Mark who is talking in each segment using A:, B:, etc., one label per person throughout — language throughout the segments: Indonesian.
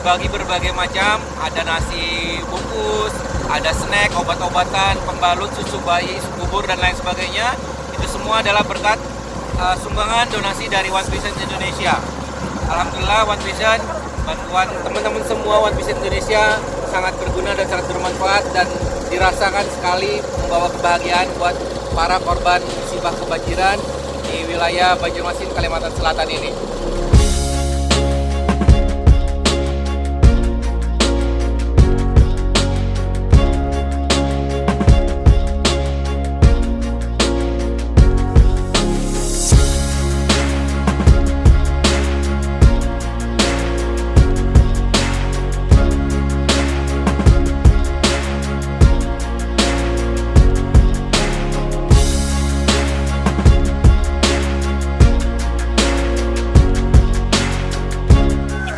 A: berbagi berbagai macam, ada nasi bungkus, ada snack, obat-obatan, pembalut, susu bayi, bubur dan lain sebagainya. Itu semua adalah berkat sumbangan donasi dari One Vision Indonesia. Alhamdulillah One Vision, bantuan teman-teman semua One Vision Indonesia sangat berguna dan sangat bermanfaat dan dirasakan sekali membawa kebahagiaan buat para korban musibah kebanjiran di wilayah Banjarmasin, Kalimantan Selatan ini.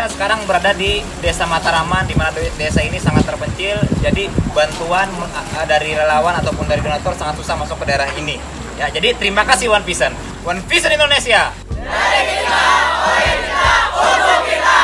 B: Sekarang berada di Desa Mataraman, di mana desa ini sangat terpencil, jadi bantuan dari relawan ataupun dari donatur sangat susah masuk ke daerah ini. Ya, jadi terima kasih One Vision. One Vision Indonesia. Dari kita, oleh kita, untuk kita.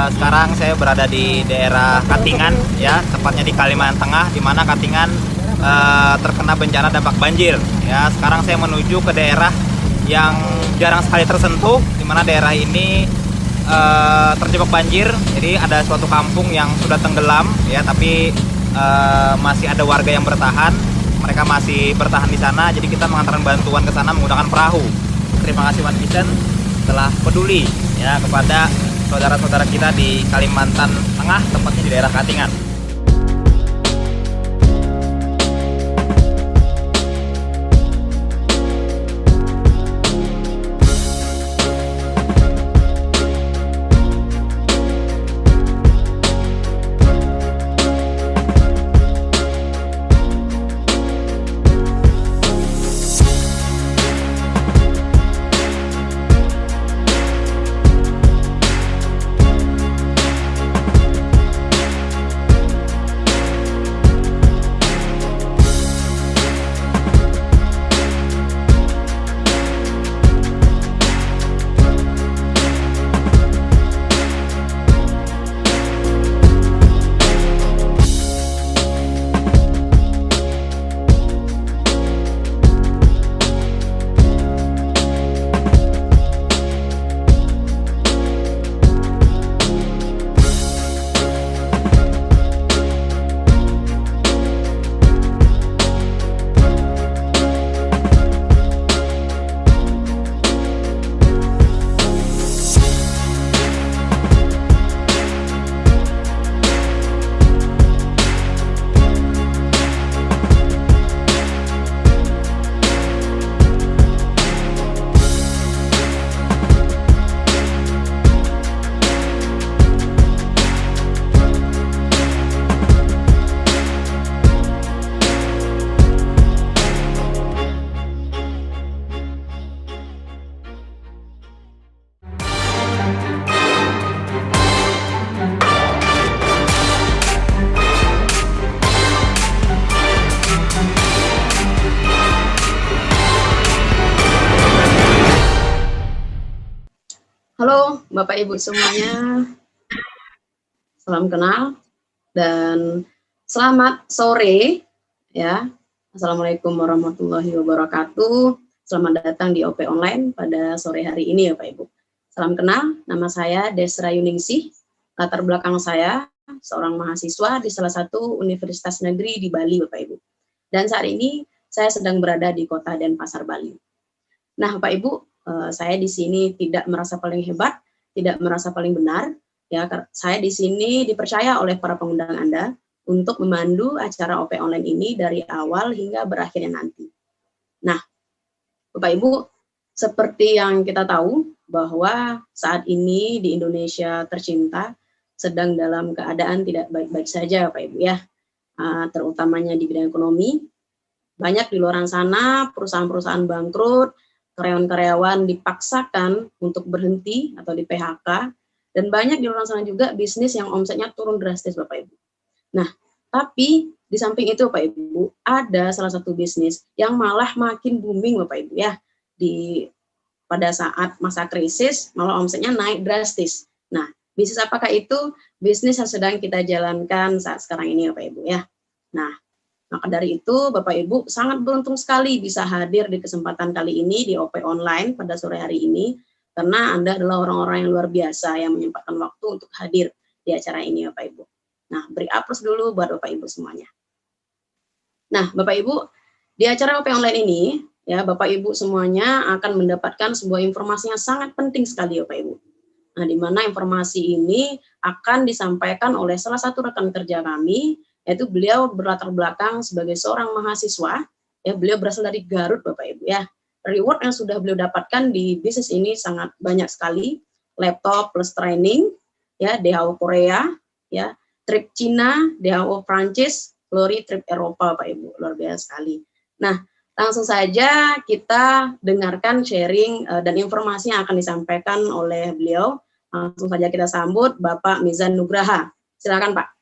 B: Sekarang saya berada di daerah Katingan, ya, tepatnya di Kalimantan Tengah, di mana Katingan terkena bencana dampak banjir. Ya, sekarang saya menuju ke daerah yang jarang sekali tersentuh, di mana daerah ini terjebak banjir. Jadi ada suatu kampung yang sudah tenggelam, ya, tapi masih ada warga yang bertahan. Mereka masih bertahan di sana. Jadi kita mengantarkan bantuan ke sana menggunakan perahu. Terima kasih One Vision telah peduli, ya, kepada saudara-saudara kita di Kalimantan Tengah, tepatnya di daerah Katingan.
C: Bapak Ibu semuanya, salam kenal dan selamat sore ya. Assalamualaikum warahmatullahi wabarakatuh. Selamat datang di OP Online pada sore hari ini ya Pak Ibu. Salam kenal, nama saya Desra Yuningsih. Latar belakang saya seorang mahasiswa di salah satu universitas negeri di Bali Bapak Ibu. Dan saat ini saya sedang berada di Kota Denpasar, Bali. Nah, Bapak Ibu, saya di sini tidak merasa paling hebat, tidak merasa paling benar. Ya, saya di sini dipercaya oleh para pengundang Anda untuk memandu acara OP Online ini dari awal hingga berakhirnya nanti. Nah, Bapak Ibu, seperti yang kita tahu bahwa saat ini di Indonesia tercinta sedang dalam keadaan tidak baik-baik saja, Bapak Ibu ya, terutamanya di bidang ekonomi. Banyak di luar sana perusahaan-perusahaan bangkrut, karyawan-karyawan dipaksakan untuk berhenti atau di PHK, dan banyak di luar sana juga bisnis yang omsetnya turun drastis Bapak Ibu. Nah, tapi di samping itu Bapak Ibu, ada salah satu bisnis yang malah makin booming Bapak Ibu ya, pada saat masa krisis malah omsetnya naik drastis. Nah, bisnis apakah itu? Bisnis yang sedang kita jalankan saat sekarang ini Bapak Ibu ya. Nah, maka dari itu Bapak Ibu sangat beruntung sekali bisa hadir di kesempatan kali ini di OP Online pada sore hari ini, karena Anda adalah orang-orang yang luar biasa yang menyempatkan waktu untuk hadir di acara ini Bapak Ibu. Nah, beri aplaus dulu buat Bapak Ibu semuanya. Nah, Bapak Ibu, di acara OP Online ini ya Bapak Ibu semuanya akan mendapatkan sebuah informasi yang sangat penting sekali Bapak Ibu. Nah, di mana informasi ini akan disampaikan oleh salah satu rekan kerja kami, yaitu beliau berlatar belakang sebagai seorang mahasiswa, ya beliau berasal dari Garut Bapak Ibu ya. Reward yang sudah beliau dapatkan di bisnis ini sangat banyak sekali, laptop plus training, ya DHO Korea, ya trip Cina, DHO Prancis, Lori trip Eropa Bapak Ibu, luar biasa sekali. Nah, langsung saja kita dengarkan sharing dan informasi yang akan disampaikan oleh beliau. Langsung saja kita sambut Bapak Mizan Nugraha. Silakan Pak.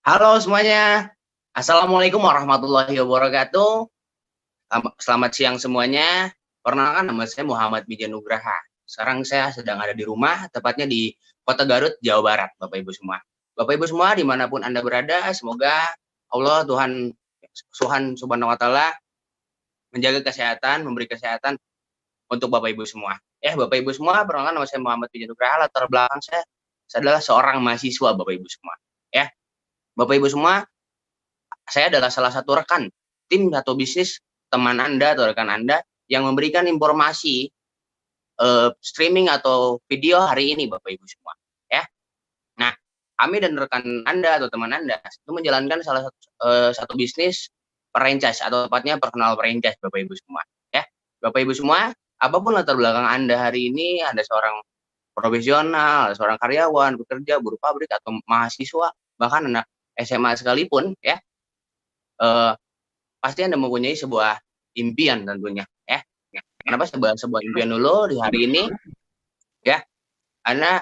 D: Halo semuanya, Assalamualaikum warahmatullahi wabarakatuh. Selamat siang semuanya. Perkenalkan, nama saya Muhammad Mizan Nugraha. Sekarang saya sedang ada di rumah, tepatnya di Kota Garut, Jawa Barat, Bapak Ibu semua. Bapak Ibu semua, dimanapun Anda berada, semoga Allah Tuhan Subhanahu Wa Taala menjaga kesehatan, memberi kesehatan untuk Bapak Ibu semua. Bapak Ibu semua, perkenalkan, nama saya Muhammad Mizan Nugraha. Latar belakang saya adalah seorang mahasiswa, Bapak Ibu semua. Bapak Ibu semua, saya adalah salah satu rekan tim atau bisnis teman Anda atau rekan Anda yang memberikan informasi streaming atau video hari ini Bapak Ibu semua ya. Nah, kami dan rekan Anda atau teman Anda itu menjalankan salah satu bisnis franchise atau tepatnya personal franchise Bapak Ibu semua ya. Bapak Ibu semua, apapun latar belakang Anda hari ini, Anda seorang profesional, seorang karyawan, bekerja, buruh pabrik atau mahasiswa, bahkan anak SMA sekalipun ya, pasti Anda mempunyai sebuah impian tentunya ya. Kenapa sebuah impian dulu di hari ini ya? Karena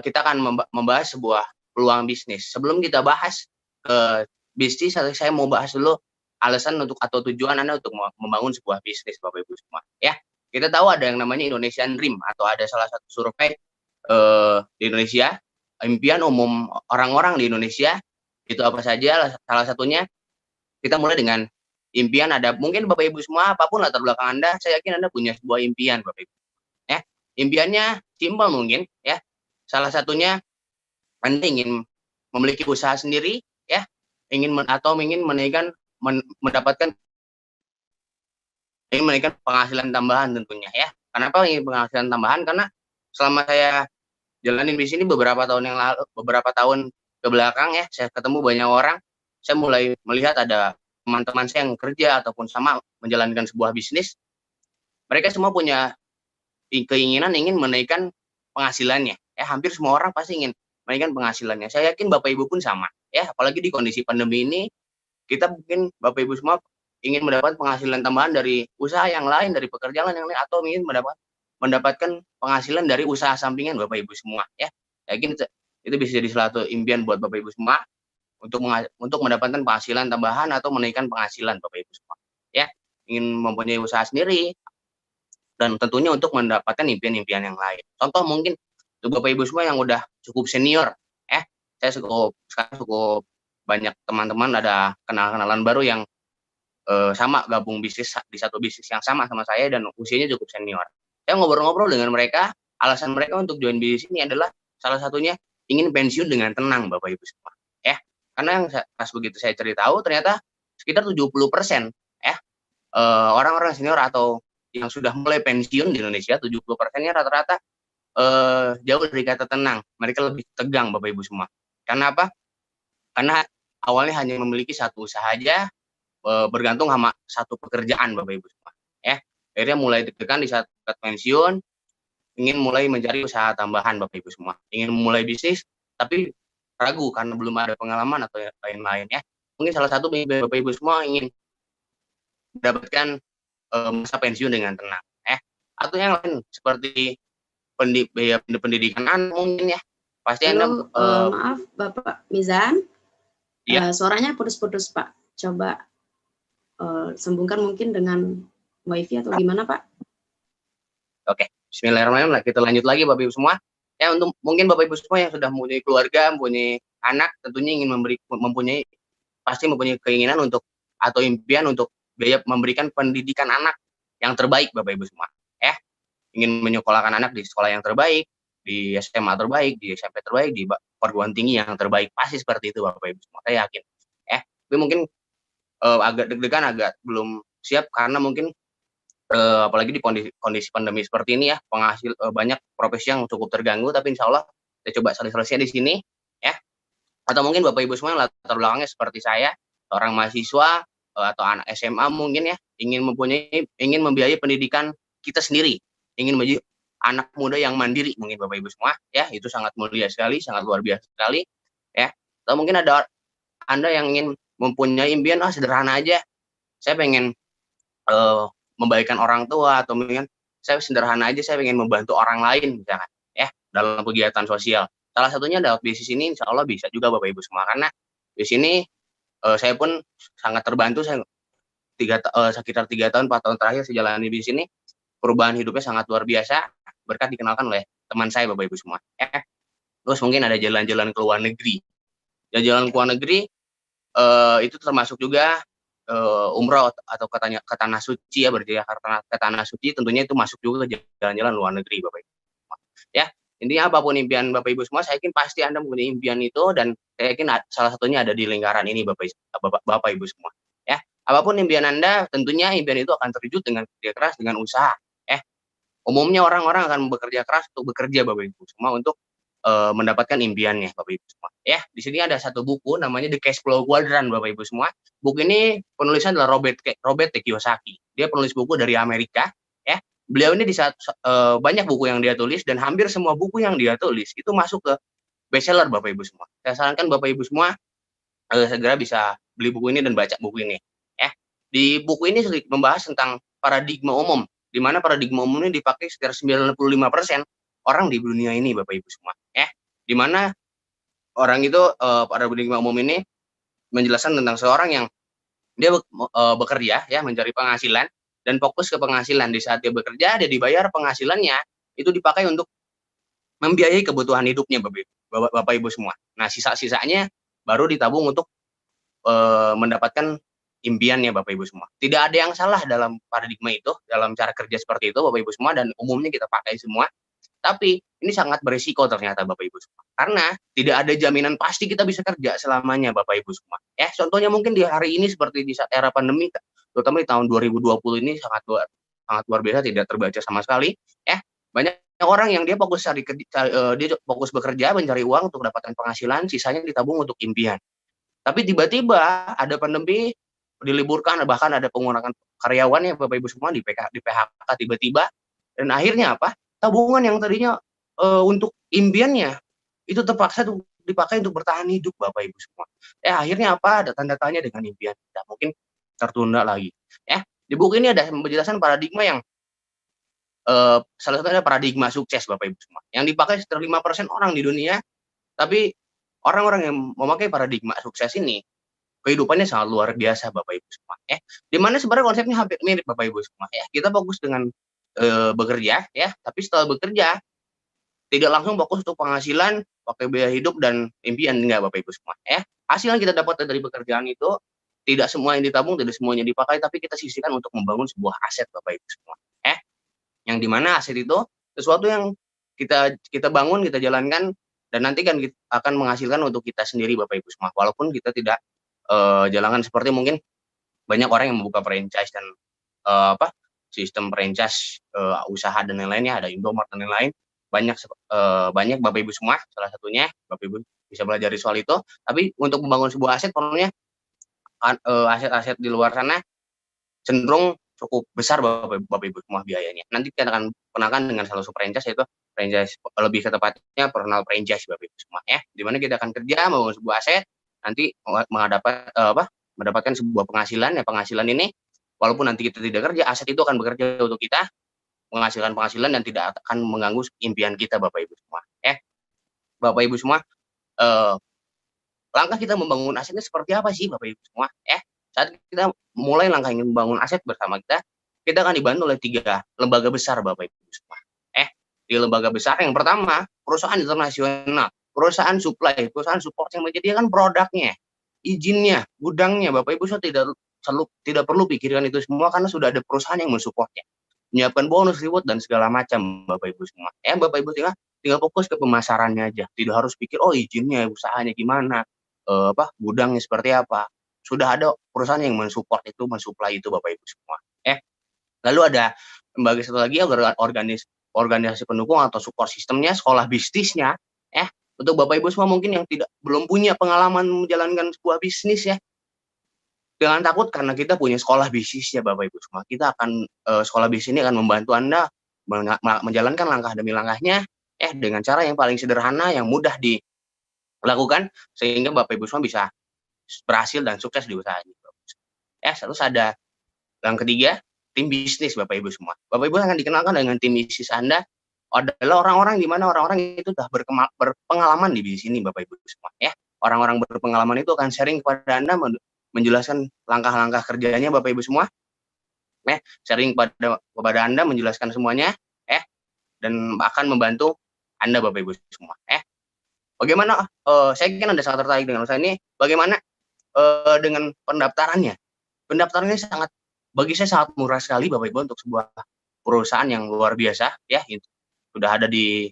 D: kita akan membahas sebuah peluang bisnis. Sebelum kita bahas ke bisnis, saya mau bahas dulu alasan untuk atau tujuan Anda untuk membangun sebuah bisnis Bapak Ibu semua ya. Kita tahu ada yang namanya Indonesian Dream atau ada salah satu survei di Indonesia. Impian umum orang-orang di Indonesia itu apa saja? Salah satunya kita mulai dengan impian. Ada mungkin Bapak Ibu semua, apapun latar belakang Anda, saya yakin Anda punya sebuah impian Bapak Ibu ya. Impiannya simpel mungkin ya. Salah satunya Anda ingin memiliki usaha sendiri ya, ingin mendapatkan penghasilan tambahan tentunya ya. Kenapa ingin penghasilan tambahan? Karena selama saya jalanin di sini beberapa tahun ke belakang ya, saya ketemu banyak orang, saya mulai melihat ada teman-teman saya yang kerja ataupun sama menjalankan sebuah bisnis. Mereka semua punya keinginan ingin menaikkan penghasilannya. Hampir semua orang pasti ingin menaikkan penghasilannya. Saya yakin Bapak Ibu pun sama ya, apalagi di kondisi pandemi ini, kita mungkin Bapak Ibu semua ingin mendapat penghasilan tambahan dari usaha yang lain, dari pekerjaan yang lain, atau ingin mendapatkan penghasilan dari usaha sampingan Bapak Ibu semua ya. Yakin itu bisa jadi salah satu impian buat Bapak Ibu semua. untuk mendapatkan penghasilan tambahan atau menaikkan penghasilan Bapak Ibu semua. Ya, ingin mempunyai usaha sendiri dan tentunya untuk mendapatkan impian-impian yang lain. Contoh mungkin untuk Bapak Ibu semua yang udah cukup senior, saya sekarang cukup banyak teman-teman ada kenalan baru yang sama gabung bisnis di satu bisnis yang sama saya dan usianya cukup senior. Saya ngobrol-ngobrol dengan mereka, alasan mereka untuk join bisnis ini adalah salah satunya ingin pensiun dengan tenang Bapak Ibu semua. Karena yang pas begitu saya cari tahu ternyata sekitar 70% orang-orang senior atau yang sudah mulai pensiun di Indonesia 70%-nya rata-rata jauh dari kata tenang. Mereka lebih tegang Bapak Ibu semua. Karena apa? Karena awalnya hanya memiliki satu usaha aja, bergantung sama satu pekerjaan Bapak Ibu semua. Akhirnya mulai deg-degan di saat pensiun, ingin mulai mencari usaha tambahan Bapak Ibu semua. Ingin mulai bisnis, tapi ragu karena belum ada pengalaman atau lain-lain ya. Mungkin salah satu Bapak Ibu semua ingin mendapatkan masa pensiun dengan tenang. Atau yang lain seperti biaya pendidikan mungkin ya. Pasti
C: Halo,
D: Anda
C: maaf Bapak Mizan,
D: ya.
C: suaranya putus-putus Pak. Coba sambungkan mungkin dengan wifi atau gimana Pak?
D: Oke, bismillahirrahmanirrahim. Kita lanjut lagi Bapak Ibu semua. Ya, untuk mungkin Bapak Ibu semua yang sudah mempunyai keluarga, mempunyai anak, tentunya ingin pasti mempunyai keinginan untuk atau impian untuk memberikan pendidikan anak yang terbaik Bapak Ibu semua. Ingin menyekolahkan anak di sekolah yang terbaik, di SMA terbaik, di SMP terbaik, di perguruan tinggi yang terbaik. Pasti seperti itu Bapak Ibu semua. Saya yakin. Tapi mungkin agak deg-degan, agak belum siap karena mungkin apalagi di kondisi pandemi seperti ini ya, banyak profesi yang cukup terganggu, tapi insya Allah saya coba solusinya di sini ya. Atau mungkin Bapak Ibu semua yang latar belakangnya seperti saya, seorang mahasiswa atau anak SMA mungkin ya, ingin membiayai pendidikan kita sendiri, ingin menjadi anak muda yang mandiri mungkin Bapak Ibu semua ya, itu sangat mulia sekali, sangat luar biasa sekali ya. Atau mungkin ada Anda yang ingin mempunyai impian sederhana aja, saya pengen membaikkan orang tua, atau mungkin saya sederhana aja, saya ingin membantu orang lain misalkan ya dalam kegiatan sosial. Salah satunya lewat bisnis ini insya Allah bisa juga Bapak Ibu semua, karena di sini saya pun sangat terbantu. Saya sekitar 3 tahun 4 tahun terakhir saya jalani bisnis ini, perubahan hidupnya sangat luar biasa berkat dikenalkan oleh teman saya Bapak Ibu semua. Terus mungkin ada jalan-jalan ke luar negeri. Jalan ke luar negeri itu termasuk juga umroh atau ke tanah suci ya, berjaya ke tanah suci, tentunya itu masuk juga jalan-jalan luar negeri Bapak Ibu semua. Ya, intinya apapun impian Bapak Ibu semua, saya yakin pasti Anda mempunyai impian itu, dan saya yakin salah satunya ada di lingkaran ini Bapak Ibu semua. Ya, apapun impian Anda, tentunya impian itu akan terwujud dengan kerja keras, dengan usaha. Umumnya orang-orang akan bekerja keras untuk bekerja Bapak Ibu semua untuk mendapatkan impiannya Bapak Ibu semua. Ya, di sini ada satu buku namanya The Cash Flow Quadrant Bapak Ibu semua. Buku ini penulisnya adalah Robert T. Kiyosaki. Dia penulis buku dari Amerika ya. Beliau ini banyak buku yang dia tulis, dan hampir semua buku yang dia tulis itu masuk ke bestseller Bapak Ibu semua. Saya sarankan Bapak Ibu semua segera bisa beli buku ini dan baca buku ini ya. Di buku ini sedikit membahas tentang paradigma umum, di mana paradigma umum ini dipakai sekitar 95% orang di dunia ini Bapak Ibu semua ya. Di mana orang itu paradigma umum ini menjelaskan tentang seorang yang dia bekerja ya, mencari penghasilan dan fokus ke penghasilan. Di saat dia bekerja, dia dibayar penghasilannya itu dipakai untuk membiayai kebutuhan hidupnya Bapak Ibu semua. Nah, sisa-sisanya baru ditabung untuk mendapatkan impiannya Bapak Ibu semua. Tidak ada yang salah dalam paradigma itu, dalam cara kerja seperti itu Bapak Ibu semua, dan umumnya kita pakai semua. Tapi ini sangat berisiko ternyata Bapak Ibu semua. Karena tidak ada jaminan pasti kita bisa kerja selamanya Bapak Ibu semua. Ya, contohnya mungkin di hari ini seperti di saat era pandemi, terutama di tahun 2020 ini sangat luar biasa, tidak terbaca sama sekali. Ya, banyak orang yang dia fokus bekerja, mencari uang untuk mendapatkan penghasilan, sisanya ditabung untuk impian. Tapi tiba-tiba ada pandemi, diliburkan, bahkan ada pengurangan karyawannya Bapak Ibu semua, di PHK tiba-tiba, dan akhirnya apa? Tabungan yang tadinya untuk impiannya itu terpaksa dipakai untuk bertahan hidup Bapak Ibu semua. Akhirnya apa? Ada tanda tanya dengan impian kita, mungkin tertunda lagi. Di buku ini ada penjelasan paradigma yang salah satunya paradigma sukses Bapak Ibu semua, yang dipakai sekitar 5% orang di dunia, tapi orang-orang yang memakai paradigma sukses ini kehidupannya sangat luar biasa Bapak Ibu semua ya. Di mana sebenarnya konsepnya hampir mirip Bapak Ibu semua ya. Kita fokus dengan bekerja ya, tapi setelah bekerja tidak langsung fokus untuk penghasilan, pakai biaya hidup dan impian, enggak Bapak Ibu semua ya. Hasil yang kita dapat dari pekerjaan itu tidak semua yang ditabung, tidak semuanya dipakai, tapi kita sisihkan untuk membangun sebuah aset Bapak Ibu semua ya. Yang dimana aset itu sesuatu yang kita bangun, kita jalankan, dan nanti kan akan menghasilkan untuk kita sendiri Bapak Ibu semua. Walaupun kita tidak jalankan seperti mungkin banyak orang yang membuka franchise dan sistem franchise usaha dan lain-lainnya, ada Indomart dan lain-lain, banyak Bapak Ibu semua, salah satunya Bapak Ibu bisa belajar soal itu. Tapi untuk membangun sebuah aset perlunya aset-aset di luar sana cenderung cukup besar Bapak Ibu semua biayanya. Nanti kita akan kenakan dengan salah satu franchise, yaitu franchise, lebih ke tepatnya personal franchise Bapak Ibu semua ya. Di mana kita akan kerja membangun sebuah aset, nanti mendapatkan sebuah penghasilan. Ya, penghasilan ini walaupun nanti kita tidak kerja, aset itu akan bekerja untuk kita, menghasilkan penghasilan dan tidak akan mengganggu impian kita Bapak Ibu semua ya. Bapak Ibu semua, langkah kita membangun asetnya seperti apa sih Bapak Ibu semua ya. Saat kita mulai langkah ingin membangun aset bersama kita akan dibantu oleh 3 lembaga besar Bapak Ibu semua. Di lembaga besar yang pertama, perusahaan internasional, perusahaan supply, perusahaan support yang menyediakan produknya, izinnya, gudangnya. Bapak Ibu semua tidak perlu pikirkan itu semua karena sudah ada perusahaan yang mensupportnya, menyiapkan bonus, reward dan segala macam Bapak Ibu semua. Bapak Ibu tinggal fokus ke pemasarannya aja, tidak harus pikir izinnya, usahanya gimana, gudangnya seperti apa. Sudah ada perusahaan yang mensupport itu, mensuplai itu Bapak Ibu semua. Lalu ada lembaga satu lagi, organisasi pendukung atau support sistemnya, sekolah bisnisnya untuk Bapak Ibu semua mungkin yang belum punya pengalaman menjalankan sebuah bisnis ya. Jangan takut karena kita punya sekolah bisnisnya Bapak Ibu semua. Kita akan sekolah bisnis ini akan membantu Anda menjalankan langkah demi langkahnya dengan cara yang paling sederhana, yang mudah dilakukan, sehingga Bapak Ibu semua bisa berhasil dan sukses di usahanya. Terus ada yang ketiga, tim bisnis Bapak Ibu semua. Bapak Ibu akan dikenalkan dengan tim bisnis Anda adalah orang-orang di mana orang-orang itu sudah berpengalaman di bisnis ini Bapak Ibu semua ya. Orang-orang berpengalaman itu akan sharing kepada Anda, menjelaskan langkah-langkah kerjanya Bapak Ibu semua. Sharing kepada Anda, menjelaskan semuanya dan akan membantu Anda Bapak Ibu semua Bagaimana saya kan Anda sangat tertarik dengan usaha ini, bagaimana dengan pendaftarannya? Pendaftarannya bagi saya sangat murah sekali Bapak Ibu, untuk sebuah perusahaan yang luar biasa ya. Sudah ada di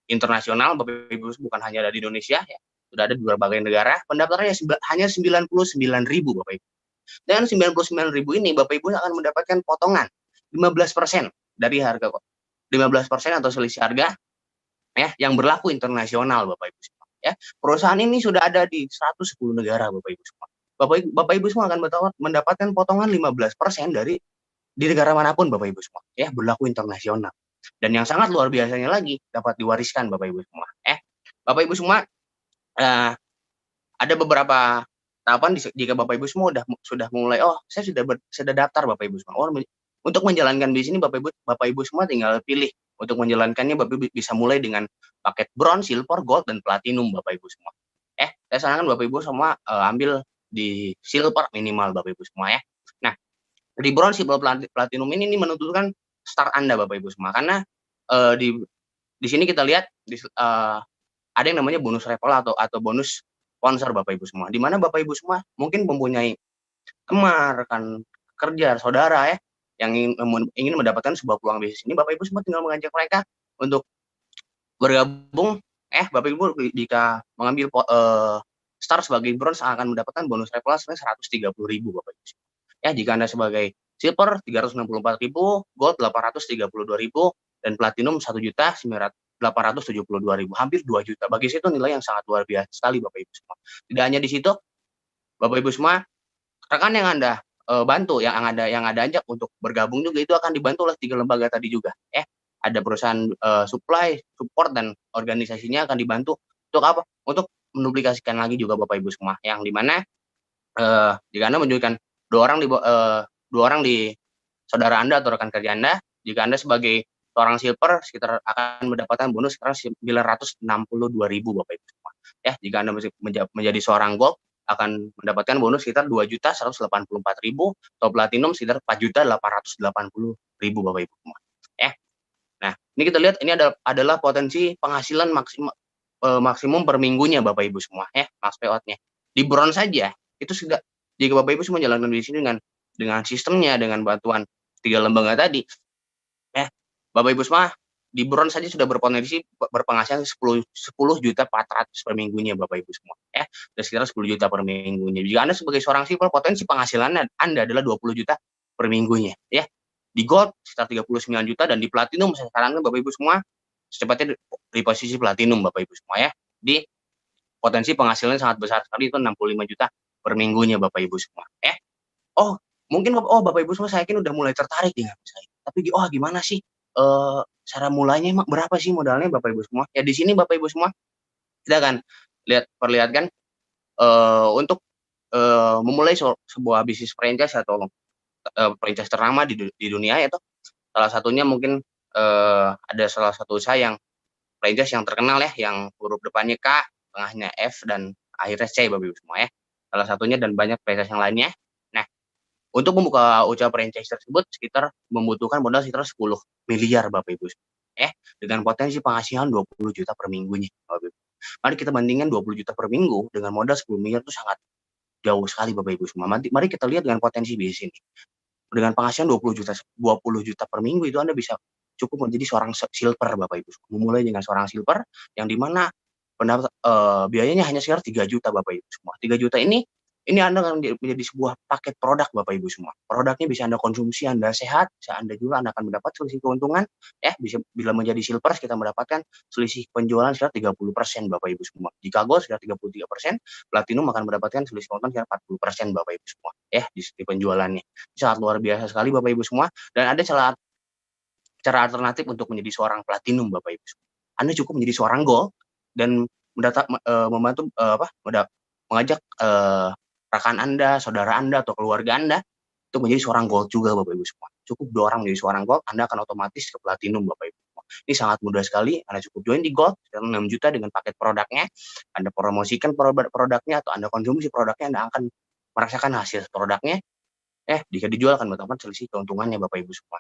D: internasional Bapak Ibu, bukan hanya ada di Indonesia ya. Sudah ada di berbagai negara. Pendaftarannya hanya 99.000 Bapak Ibu. Dengan 99.000 ini Bapak Ibu akan mendapatkan potongan 15% dari harga, 15% atau selisih harga yang berlaku internasional Bapak Ibu semua ya. Perusahaan ini sudah ada di 110 negara Bapak Ibu semua. Bapak Ibu semua akan mendapatkan potongan 15% di negara manapun Bapak Ibu semua ya, berlaku internasional. Dan yang sangat luar biasanya lagi, dapat diwariskan Bapak Ibu semua Bapak Ibu semua, ada beberapa tahapan jika Bapak Ibu semua sudah mulai, saya sudah daftar Bapak Ibu semua. Untuk menjalankan bisnis ini Bapak Ibu semua tinggal pilih. Untuk menjalankannya Bapak Ibu bisa mulai dengan paket bronze, silver, gold dan platinum Bapak Ibu semua. Saya sarankan Bapak Ibu semua ambil di silver minimal Bapak Ibu semua ya. Nah, di bronze, silver, platinum ini menentukan start Anda Bapak Ibu semua, karena di sini kita lihat ada yang namanya bonus referral atau bonus sponsor Bapak Ibu semua, di mana Bapak Ibu semua mungkin mempunyai teman, rekan kerja, saudara yang ingin mendapatkan sebuah peluang bisnis ini. Bapak Ibu semua tinggal mengajak mereka untuk bergabung. Bapak Ibu jika mengambil start sebagai bronze akan mendapatkan bonus referral sebesar 130.000 Bapak Ibu semua. Jika Anda sebagai silver 364.000, gold 832.000 dan platinum 1.872.000, hampir 2 juta. Bagi saya itu nilai yang sangat luar biasa sekali Bapak Ibu semua. Tidak hanya di situ, Bapak Ibu semua, rekan yang Anda bantu, yang Anda ajak untuk bergabung juga itu akan dibantu oleh 3 lembaga tadi juga ada perusahaan supply, support dan organisasinya akan dibantu untuk apa? Untuk menduplikasikan lagi juga Bapak Ibu semua, yang dimana jika Anda menunjukkan 2 orang di saudara Anda atau rekan kerja Anda, jika Anda sebagai seorang silver sekitar akan mendapatkan bonus sekitar 962.000 Bapak Ibu semua. Ya, jika Anda menjadi seorang gold akan mendapatkan bonus sekitar 2.184.000 atau platinum sekitar 4.880.000 Bapak Ibu semua. Ya. Nah, ini kita lihat ini adalah potensi penghasilan maksimum per minggunya Bapak Ibu semua ya, max payout-nya. Di bronze saja itu sudah jika Bapak Ibu semua jalankan di sini dengan sistemnya, dengan bantuan 3 lembaga tadi ya, Bapak Ibu semua di bronze saja sudah berpotensi berpenghasilan 10.400.000 per minggunya Bapak Ibu semua ya, dan sekitar 10 juta per minggunya. Jika Anda sebagai seorang silver, potensi penghasilan Anda adalah 20 juta per minggunya ya. Di gold sekitar 39 juta, dan di platinum saya sarankan Bapak Ibu semua secepatnya di posisi platinum Bapak Ibu semua ya. Di potensi penghasilan sangat besar sekali, itu 65 juta per minggunya Bapak Ibu semua. Mungkin Bapak Ibu semua saya yakin udah mulai tertarik dengan saya. Tapi gimana sih cara mulainya, emang berapa sih modalnya Bapak Ibu semua? Ya di sini Bapak Ibu semua kita akan perlihatkan untuk memulai sebuah bisnis franchise atau franchise ternama di dunia, yaitu salah satunya mungkin ada salah satu usaha yang franchise yang terkenal ya, yang huruf depannya K, tengahnya F, dan akhirnya C Bapak Ibu semua ya. Salah satunya, dan banyak franchise yang lainnya. Nah, untuk membuka usaha franchise tersebut sekitar membutuhkan modal sekitar 10 miliar Bapak Ibu semua ya, dengan potensi penghasilan 20 juta per minggunya Bapak Ibu. Mari kita bandingkan 20 juta per minggu dengan modal 10 miliar itu sangat jauh sekali Bapak Ibu semua. Mari kita lihat dengan potensi bisnis ini. Dengan penghasilan 20 juta per minggu itu Anda bisa cukup menjadi seorang silver Bapak Ibu. Memulai dengan seorang silver yang dimana biayanya hanya sekitar 3 juta Bapak Ibu semua. 3 juta ini Anda akan menjadi sebuah paket produk Bapak Ibu semua. Produknya bisa Anda konsumsi, Anda sehat, Anda akan mendapat selisih keuntungan ya. Bila menjadi silver kita mendapatkan selisih penjualan sekitar 30% Bapak Ibu semua. Jika gold sekitar 33%, platinum akan mendapatkan selisih keuntungan sekitar 40% Bapak Ibu semua ya di penjualannya. Sangat luar biasa sekali Bapak Ibu semua, dan ada cara alternatif untuk menjadi seorang platinum Bapak Ibu semua. Anda cukup menjadi seorang gold dan membantu mengajak rekan Anda, saudara Anda, atau keluarga Anda untuk menjadi seorang gold juga Bapak Ibu semua. Cukup 2 orang menjadi seorang gold, Anda akan otomatis ke platinum Bapak Ibu semua. Ini sangat mudah sekali. Anda cukup join di gold sekitar 6 juta dengan paket produknya. Anda promosikan produknya atau Anda konsumsi produknya, Anda akan merasakan hasil produknya. Jika dijual akan mendapatkan selisih keuntungannya Bapak Ibu semua.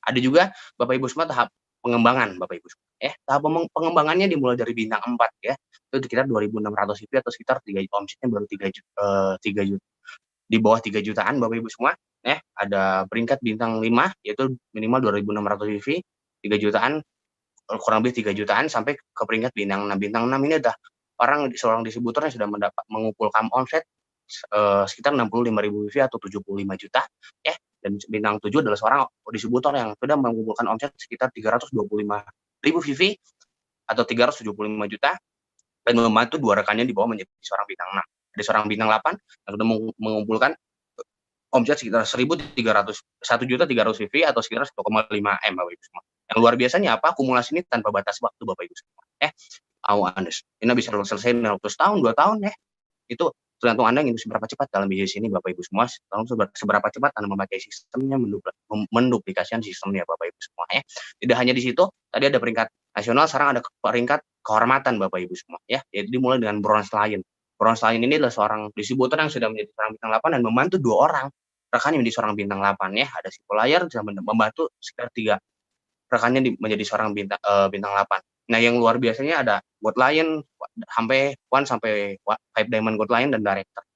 D: Ada juga Bapak Ibu semua tahap pengembangan Bapak Ibu semua. Tahap pengembangannya dimulai dari bintang 4 ya. Itu sekitar 2.600 CV atau sekitar omsetnya baru 3 juta. Di bawah 3 jutaan Bapak Ibu semua. Ada peringkat bintang 5 yaitu minimal 2.600 CV, 3 jutaan, kurang lebih 3 jutaan, sampai ke peringkat bintang 6. Bintang 6 ini adalah seorang distributor yang sudah mengumpulkan omset sekitar 65.000 CV atau 75 juta ya. Dan bintang 7 adalah seorang distributor yang sudah mengumpulkan omset sekitar 325.000 CV atau 375 juta, dan membantu 2 rekannya di bawah menjadi seorang bintang 6. Ada seorang bintang 8 yang sudah mengumpulkan omset sekitar 1.300 CV atau sekitar 1,5 M Bapak Ibu semua. Yang luar biasanya apa? Akumulasi ini tanpa batas waktu Bapak Ibu semua. Ini bisa selesai dalam setahun, 2 tahun ya. Itu tergantung Anda ingin seberapa cepat dalam bisnis ini Bapak Ibu semua. Seberapa cepat Anda memakai sistemnya, menduplikasikan sistemnya Bapak Ibu semua ya. Tidak hanya di situ, tadi ada peringkat nasional, sekarang ada peringkat kehormatan Bapak Ibu semua ya. Yaitu dimulai dengan Bronze Lion. Bronze Lion ini adalah seorang distributor yang sudah menjadi seorang bintang 8 dan membantu 2 orang rekannya menjadi seorang bintang 8 ya. Ada si Polayer sudah membantu sekitar 3 rekannya menjadi seorang bintang 8. Nah, yang luar biasanya ada Gold Lion sampai 5 Diamond Gold Lion, dan Director.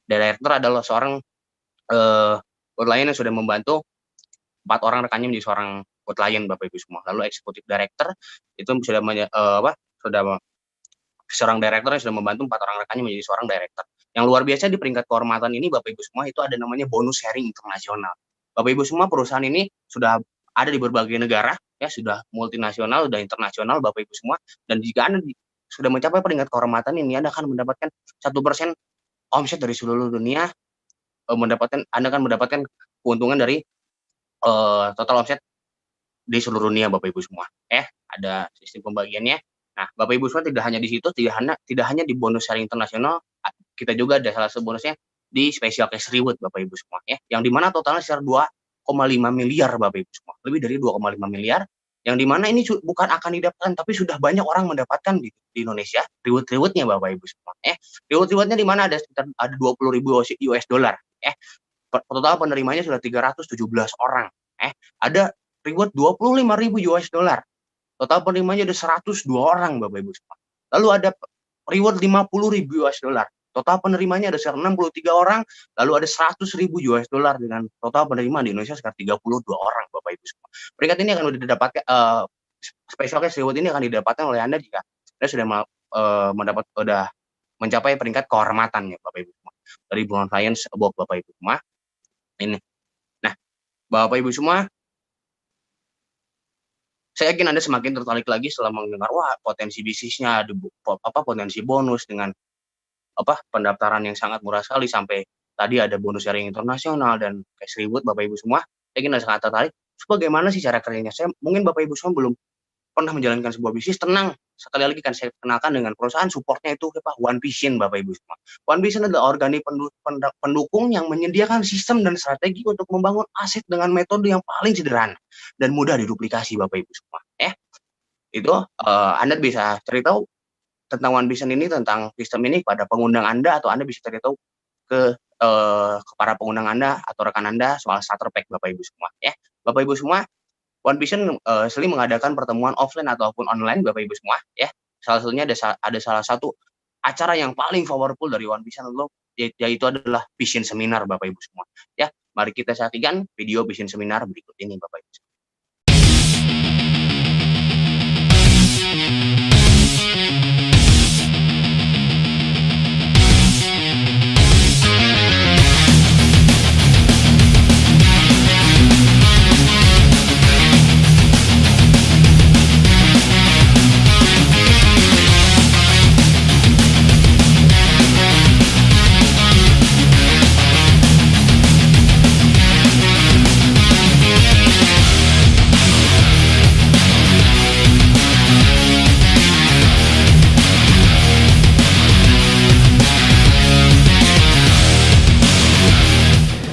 D: Director adalah seorang Gold Lion yang sudah membantu 4 orang rekannya menjadi seorang Gold Lion Bapak Ibu semua. Lalu Executive Director itu sudah seorang director yang sudah membantu 4 orang rekannya menjadi seorang director. Yang luar biasa di peringkat kehormatan ini Bapak Ibu semua itu ada namanya bonus sharing internasional. Bapak Ibu semua, perusahaan ini sudah ada di berbagai negara ya, sudah multinasional, sudah internasional Bapak Ibu semua, dan jika Anda sudah mencapai peringkat kehormatan ini, Anda akan mendapatkan 1% omset dari seluruh dunia. Anda akan mendapatkan keuntungan dari total omset di seluruh dunia Bapak Ibu semua. Ada sistem pembagiannya. Nah, Bapak Ibu semua, tidak hanya di situ, tidak hanya di bonus sharing internasional, kita juga ada salah satu bonusnya di special cash reward Bapak Ibu semua ya, yang dimana totalnya sekitar miliar Bapak Ibu semua. Lebih dari 2,5 miliar yang dimana ini bukan akan didapatkan tapi sudah banyak orang mendapatkan di Indonesia reward-rewardnya Bapak Ibu semua. Reward-rewardnya di mana ada sekitar 20.000 US dollar. Total penerimanya sudah 317 orang. Ada reward 25.000 US dollar. Total penerimanya ada 102 orang Bapak Ibu semua. Lalu ada reward 50.000 US dollar. Total penerimanya ada 63 orang, lalu ada 100.000 US dollar dengan total penerimaan di Indonesia sekitar 32 orang Bapak Ibu semua. Peringkat ini akan didapatkan special cash reward ini akan didapatkan oleh Anda jika Anda sudah mencapai peringkat kehormatan ya Bapak Ibu semua. Dari Bronze Lions Award Bapak Ibu semua. Ini. Nah, Bapak Ibu semua, saya yakin Anda semakin tertarik lagi setelah mendengar potensi bisnisnya, potensi bonus dengan pendaftaran yang sangat murah sekali sampai tadi ada bonus sharing internasional dan cash reward Bapak Ibu semua. Saya ingin sangat tertarik. Bagaimana sih cara kerjanya? Mungkin Bapak Ibu semua belum pernah menjalankan sebuah bisnis. Tenang, sekali lagi kan saya kenalkan dengan perusahaan supportnya itu One Vision Bapak Ibu semua. One Vision adalah organik pendukung yang menyediakan sistem dan strategi untuk membangun aset dengan metode yang paling sederhana dan mudah diduplikasi Bapak Ibu semua. Itu Anda bisa cerita tentang One Vision ini, tentang sistem ini pada pengundang Anda, atau Anda bisa cerita ke para pengundang Anda atau rekan Anda soal starter pack Bapak Ibu semua. Bapak Ibu semua, One Vision sering mengadakan pertemuan offline ataupun online Bapak Ibu semua. Salah satunya ada salah satu acara yang paling powerful dari One Vision yaitu adalah Vision Seminar Bapak Ibu semua. Mari kita saksikan video Vision Seminar berikut ini Bapak Ibu semua.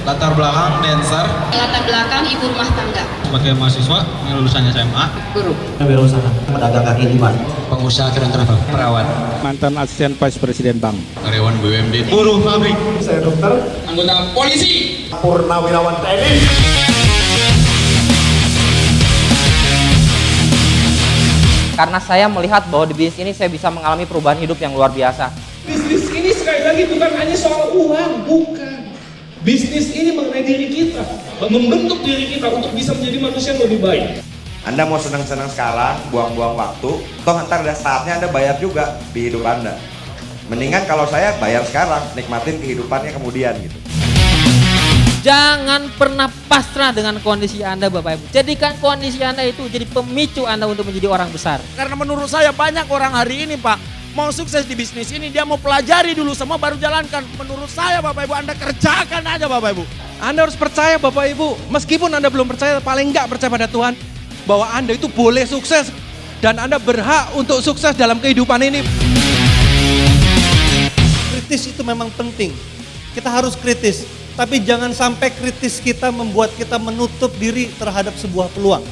E: Latar belakang dancer,
F: latar belakang ibu rumah tangga,
E: sebagai mahasiswa yang lulusan SMA,
F: guru,
G: Wirausaha, pedagang kaki lima,
E: pengusaha keren travel,
H: perawat, mantan asisten vice presiden bank,
E: karyawan BUMD, buruh pabrik,
G: saya dokter,
E: anggota polisi,
G: purnawirawan TNI.
I: Karena saya melihat bahwa di bisnis ini saya bisa mengalami perubahan hidup yang luar biasa.
J: Bisnis ini sekali lagi bukan hanya soal uang, bukan. Bisnis ini mengenai diri kita, membentuk diri kita untuk bisa menjadi manusia yang lebih baik.
K: Anda mau senang-senang sekarang, buang-buang waktu, toh ntar ada saatnya Anda bayar juga di hidup Anda. Mendingan kalau saya bayar sekarang, nikmatin kehidupannya kemudian gitu.
L: Jangan pernah pasrah dengan kondisi Anda Bapak Ibu. Jadikan kondisi Anda itu jadi pemicu Anda untuk menjadi orang besar.
M: Karena menurut saya banyak orang hari ini Pak, mau sukses di bisnis ini dia mau pelajari dulu semua baru jalankan. Menurut saya Bapak Ibu Anda kerjakan aja Bapak Ibu.
N: Anda harus percaya Bapak Ibu, meskipun Anda belum percaya, paling enggak percaya pada Tuhan bahwa Anda itu boleh sukses dan Anda berhak untuk sukses dalam kehidupan ini.
O: Kritis itu memang penting, kita harus kritis, tapi jangan sampai kritis kita membuat kita menutup diri terhadap sebuah peluang.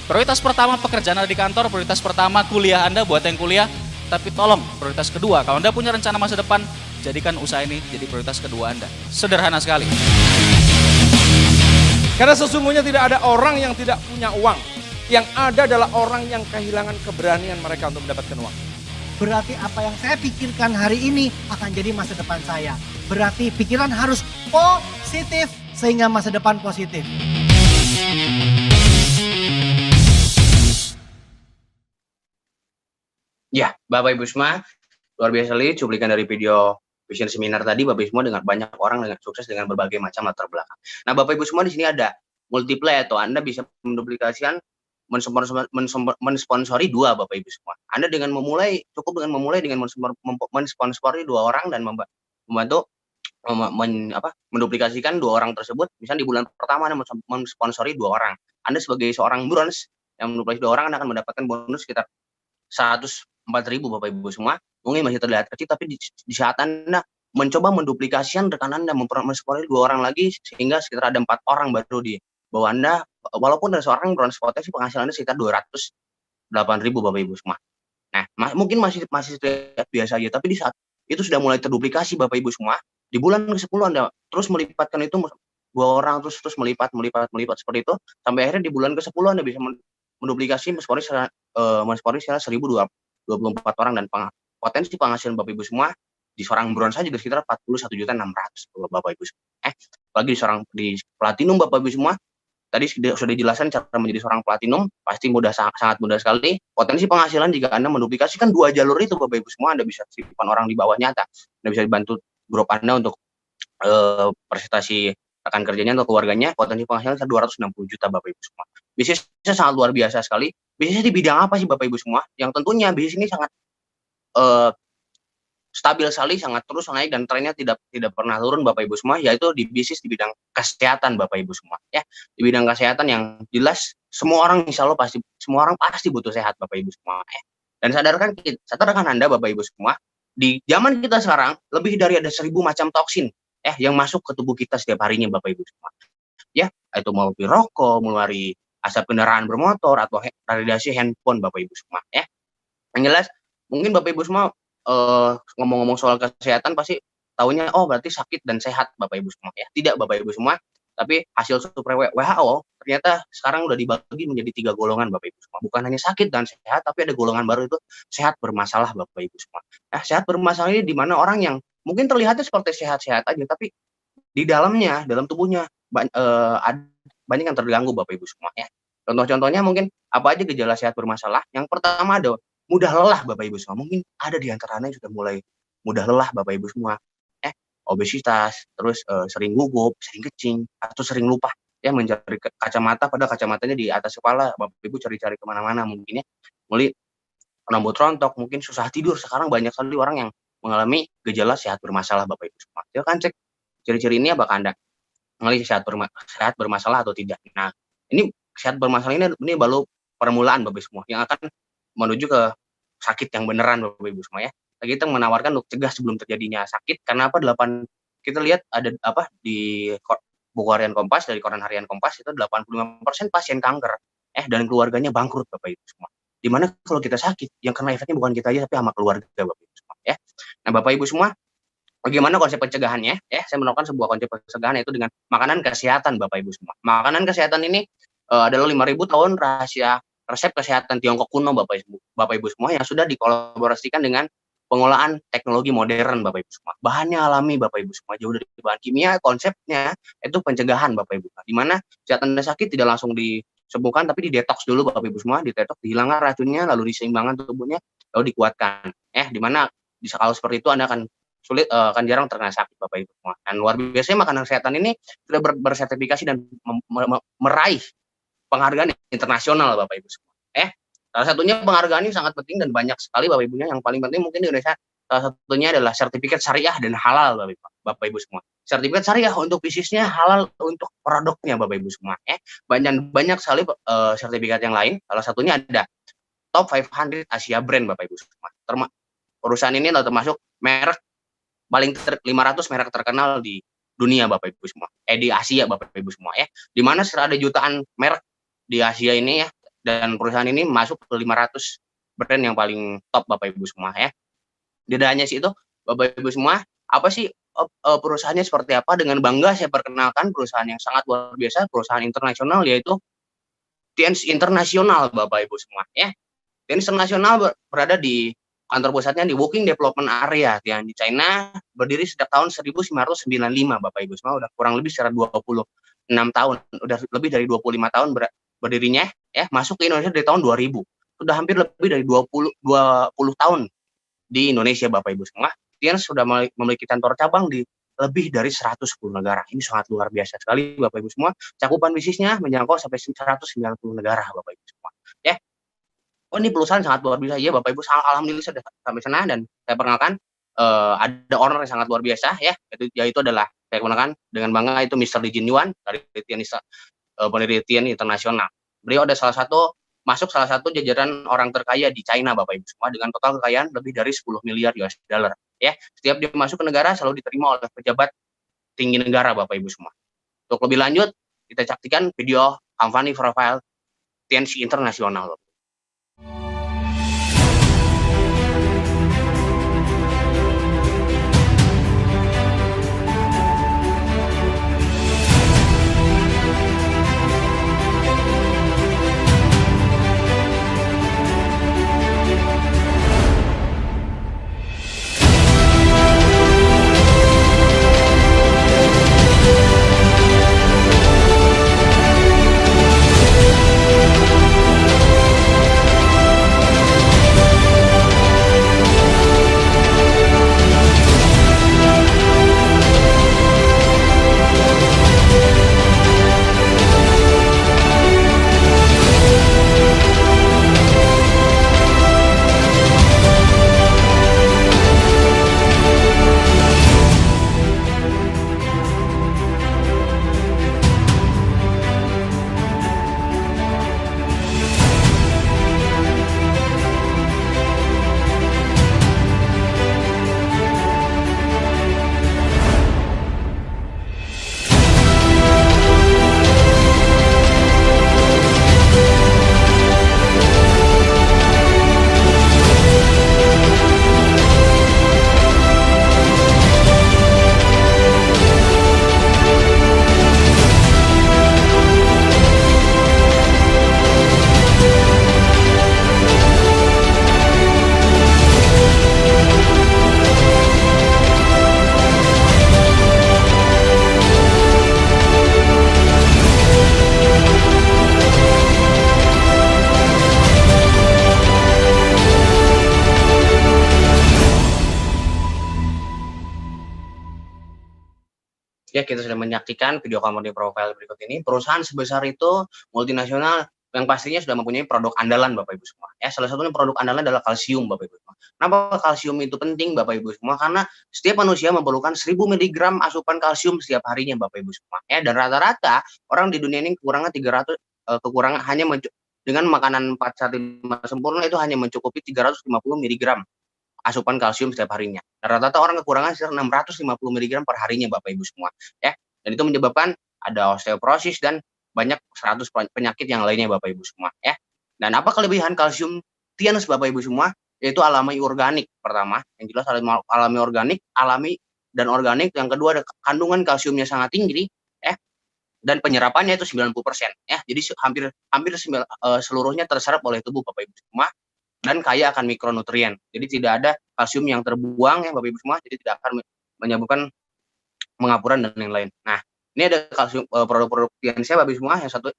P: Prioritas pertama pekerjaan Anda di kantor, prioritas pertama kuliah Anda buat yang kuliah. Tapi tolong, prioritas kedua, kalau Anda punya rencana masa depan, jadikan usaha ini jadi prioritas kedua Anda. Sederhana sekali.
M: Karena sesungguhnya tidak ada orang yang tidak punya uang. Yang ada adalah orang yang kehilangan keberanian mereka untuk mendapatkan uang.
Q: Berarti apa yang saya pikirkan hari ini akan jadi masa depan saya. Berarti pikiran harus positif sehingga masa depan positif.
D: Ya, Bapak Ibu semua, luar biasa sekali cuplikan dari video Vision Seminar tadi, Bapak Ibu semua, dengan banyak orang dengan sukses dengan berbagai macam latar belakang. Nah, Bapak Ibu semua, di sini ada multiply atau Anda bisa menduplikasikan, mensponsori dua Bapak Ibu semua. Anda dengan cukup dengan memulai dengan mensponsori dua orang dan membantu menduplikasikan dua orang tersebut. Misalnya di bulan pertama Anda mensponsori dua orang. Anda sebagai seorang bronze yang menduplikasi dua orang, Anda akan mendapatkan bonus sekitar 104.000 Bapak Ibu semua. Mungkin masih terlihat kecil, tapi di saat Anda mencoba menduplikasikan rekan Anda, mensponsori dua orang lagi, sehingga sekitar ada 4 orang baru di bahwa Anda walaupun ada seorang berpotensi penghasilannya sekitar 208.000 Bapak Ibu semua. Nah, mungkin masih terlihat biasa aja, tapi di saat itu sudah mulai terduplikasi Bapak Ibu semua, di bulan ke-10 Anda terus melipatkan itu 2 orang terus melipat seperti itu, sampai akhirnya di bulan ke-10 Anda bisa menduplikasi menspori secara 1.024 orang, dan potensi penghasilan Bapak Ibu semua di seorang bronze saja juga sekitar 41.600.000 Bapak Ibu semua. Apalagi di platinum Bapak Ibu semua, tadi sudah dijelaskan cara menjadi seorang platinum, pasti sangat mudah sekali. Potensi penghasilan jika Anda menduplikasikan 2 jalur itu Bapak Ibu semua, Anda bisa titipan orang di bawah nyata, Anda bisa dibantu grup Anda untuk presentasi rekan kerjanya atau keluarganya, potensi penghasilan 260 juta Bapak Ibu semua. Bisnisnya sangat luar biasa sekali. Bisnisnya di bidang apa sih Bapak Ibu semua? Yang tentunya bisnis ini sangat stabil sekali, sangat terus naik dan trennya tidak pernah turun Bapak Ibu semua, yaitu di bisnis di bidang kesehatan Bapak Ibu semua ya. Di bidang kesehatan yang jelas semua orang pasti butuh sehat Bapak Ibu semua ya. Dan sadarkan Anda Bapak Ibu semua, di zaman kita sekarang lebih dari ada 1.000 macam toksin yang masuk ke tubuh kita setiap harinya Bapak Ibu semua. Ya, itu melalui rokok, melalui asap kendaraan bermotor atau radiasi handphone Bapak Ibu semua ya. Yang jelas mungkin Bapak Ibu semua ngomong-ngomong soal kesehatan pasti taunya berarti sakit dan sehat Bapak Ibu semua ya. Tidak Bapak Ibu semua, tapi hasil survei WHO ternyata sekarang udah dibagi menjadi 3 golongan Bapak Ibu semua. Bukan hanya sakit dan sehat, tapi ada golongan baru itu sehat bermasalah Bapak Ibu semua. Nah, sehat bermasalah ini di mana orang yang mungkin terlihatnya seperti sehat-sehat aja, tapi di dalam tubuhnya banyak yang terganggu Bapak Ibu semua ya. Contoh-contohnya mungkin apa aja gejala sehat bermasalah? Yang pertama ada mudah lelah Bapak Ibu semua. Mungkin ada di antara Anda yang sudah mulai mudah lelah Bapak Ibu semua. Obesitas, terus sering gugup, sering kecing, atau sering lupa ya mencari kacamata, pada kacamatanya di atas kepala. Bapak Ibu cari-cari kemana-mana mungkin ya. Mulai rambut rontok, mungkin susah tidur. Sekarang banyak sekali orang yang mengalami gejala sehat bermasalah Bapak Ibu semua. Silakan cek ciri-ciri ini apakah Anda mengalami sehat bermasalah atau tidak. Nah, ini sehat bermasalah ini baru permulaan Bapak Ibu semua yang akan menuju ke sakit yang beneran Bapak Ibu semua ya. Kita menawarkan untuk cegah sebelum terjadinya sakit. Karena apa? Kita lihat ada di buku harian Kompas, dari koran harian Kompas itu 85% pasien kanker dan keluarganya bangkrut Bapak Ibu semua. Dimana kalau kita sakit, yang kena efeknya bukan kita aja tapi sama keluarga Bapak Ibu semua ya. Nah, Bapak Ibu semua, bagaimana konsep pencegahannya ya? Saya menemukan sebuah konsep pencegahan, yaitu dengan makanan kesehatan Bapak Ibu semua. Makanan kesehatan ini adalah 5.000 tahun rahasia resep kesehatan Tiongkok kuno Bapak Ibu semua yang sudah dikolaborasikan dengan pengolahan teknologi modern Bapak Ibu semua. Bahannya alami Bapak Ibu semua, jauh dari bahan kimia. Konsepnya itu pencegahan Bapak Ibu. Di mana saat Anda sakit tidak langsung disembuhkan, tapi didetoks dulu Bapak Ibu semua, didetoks, dihilangkan racunnya, lalu diseimbangkan tubuhnya, lalu dikuatkan. Di mana kalau seperti itu Anda akan jarang terkena sakit Bapak Ibu semua. Dan luar biasa makanan kesehatan ini sudah bersertifikasi dan meraih penghargaan internasional Bapak Ibu semua. Salah satunya penghargaan ini sangat penting dan banyak sekali Bapak Ibunya. Yang paling penting mungkin di Indonesia salah satunya adalah sertifikat syariah dan halal Bapak Ibu semua. Sertifikat syariah untuk bisnisnya, halal untuk produknya Bapak Ibu semua. Banyak sekali sertifikat yang lain. Salah satunya ada Top 500 Asia Brand Bapak Ibu semua. Perusahaan ini adalah termasuk merek paling 500 merek terkenal di dunia Bapak Ibu semua. Di Asia Bapak Ibu semua ya. Di mana ada jutaan merek di Asia ini ya. Dan perusahaan ini masuk ke 500 brand yang paling top Bapak Ibu semua ya. Tidak hanya itu Bapak Ibu semua, apa sih perusahaannya seperti apa? Dengan bangga saya perkenalkan perusahaan yang sangat luar biasa, perusahaan internasional, yaitu Tienz Internasional Bapak Ibu semua ya. Tienz Internasional berada di kantor pusatnya di Woking Development Area di China, berdiri sejak tahun 1995 Bapak Ibu semua, udah kurang lebih sekitar 26 tahun, udah lebih dari 25 tahun berdirinya ya, masuk ke Indonesia dari tahun 2000. Sudah hampir lebih dari 20 tahun di Indonesia Bapak Ibu semua. Tienz sudah memiliki kantor cabang di lebih dari 110 negara. Ini sangat luar biasa sekali Bapak Ibu semua. Cakupan bisnisnya menjangkau sampai 190 negara Bapak Ibu semua. Ya. Ini perusahaan sangat luar biasa ya Bapak Ibu. Alhamdulillah sudah sampai sana, dan saya perkenalkan ada owner yang sangat luar biasa ya. Yaitu adalah saya perkenalkan dengan bangga, itu Mr. Li Jinyuan dari Tienz Penelitian Internasional. Beliau ada masuk salah satu jajaran orang terkaya di China Bapak Ibu semua, dengan total kekayaan lebih dari 10 miliar US dollar ya. Setiap dia masuk ke negara selalu diterima oleh pejabat tinggi negara Bapak Ibu semua. Untuk lebih lanjut, kita saksikan video company profile TNC Internasional. Ya, kita sudah menyaksikan video company profile berikut ini. Perusahaan sebesar itu multinasional yang pastinya sudah mempunyai produk andalan Bapak Ibu semua. Ya, salah satunya produk andalan adalah kalsium Bapak Ibu semua. Kenapa kalsium itu penting Bapak Ibu semua? Karena setiap manusia memerlukan 1000 mg asupan kalsium setiap harinya Bapak Ibu semua. Ya, dan rata-rata orang di dunia ini kekurangan 300 kekurangan hanya dengan makanan 4 sehat 5 sempurna itu hanya mencukupi 350 mg asupan kalsium setiap harinya. Rata-rata orang kekurangan sekitar 650 mg per harinya Bapak Ibu semua, ya. Dan itu menyebabkan ada osteoporosis dan banyak 100 penyakit yang lainnya Bapak Ibu semua, ya. Dan apa kelebihan kalsium TNS Bapak Ibu semua? Yaitu alami organik pertama, yang jelas alami organik, alami dan organik. Yang kedua ada kandungan kalsiumnya sangat tinggi, ya. Dan penyerapannya itu 90%, ya. Jadi hampir seluruhnya terserap oleh tubuh Bapak Ibu semua. Dan kaya akan mikronutrien. Jadi tidak ada kalsium yang terbuang ya Bapak Ibu semua, jadi tidak akan menyebabkan pengapuran dan lain-lain. Nah, ini ada kalsium produk-produk TNC Bapak Ibu semua. Yang satu,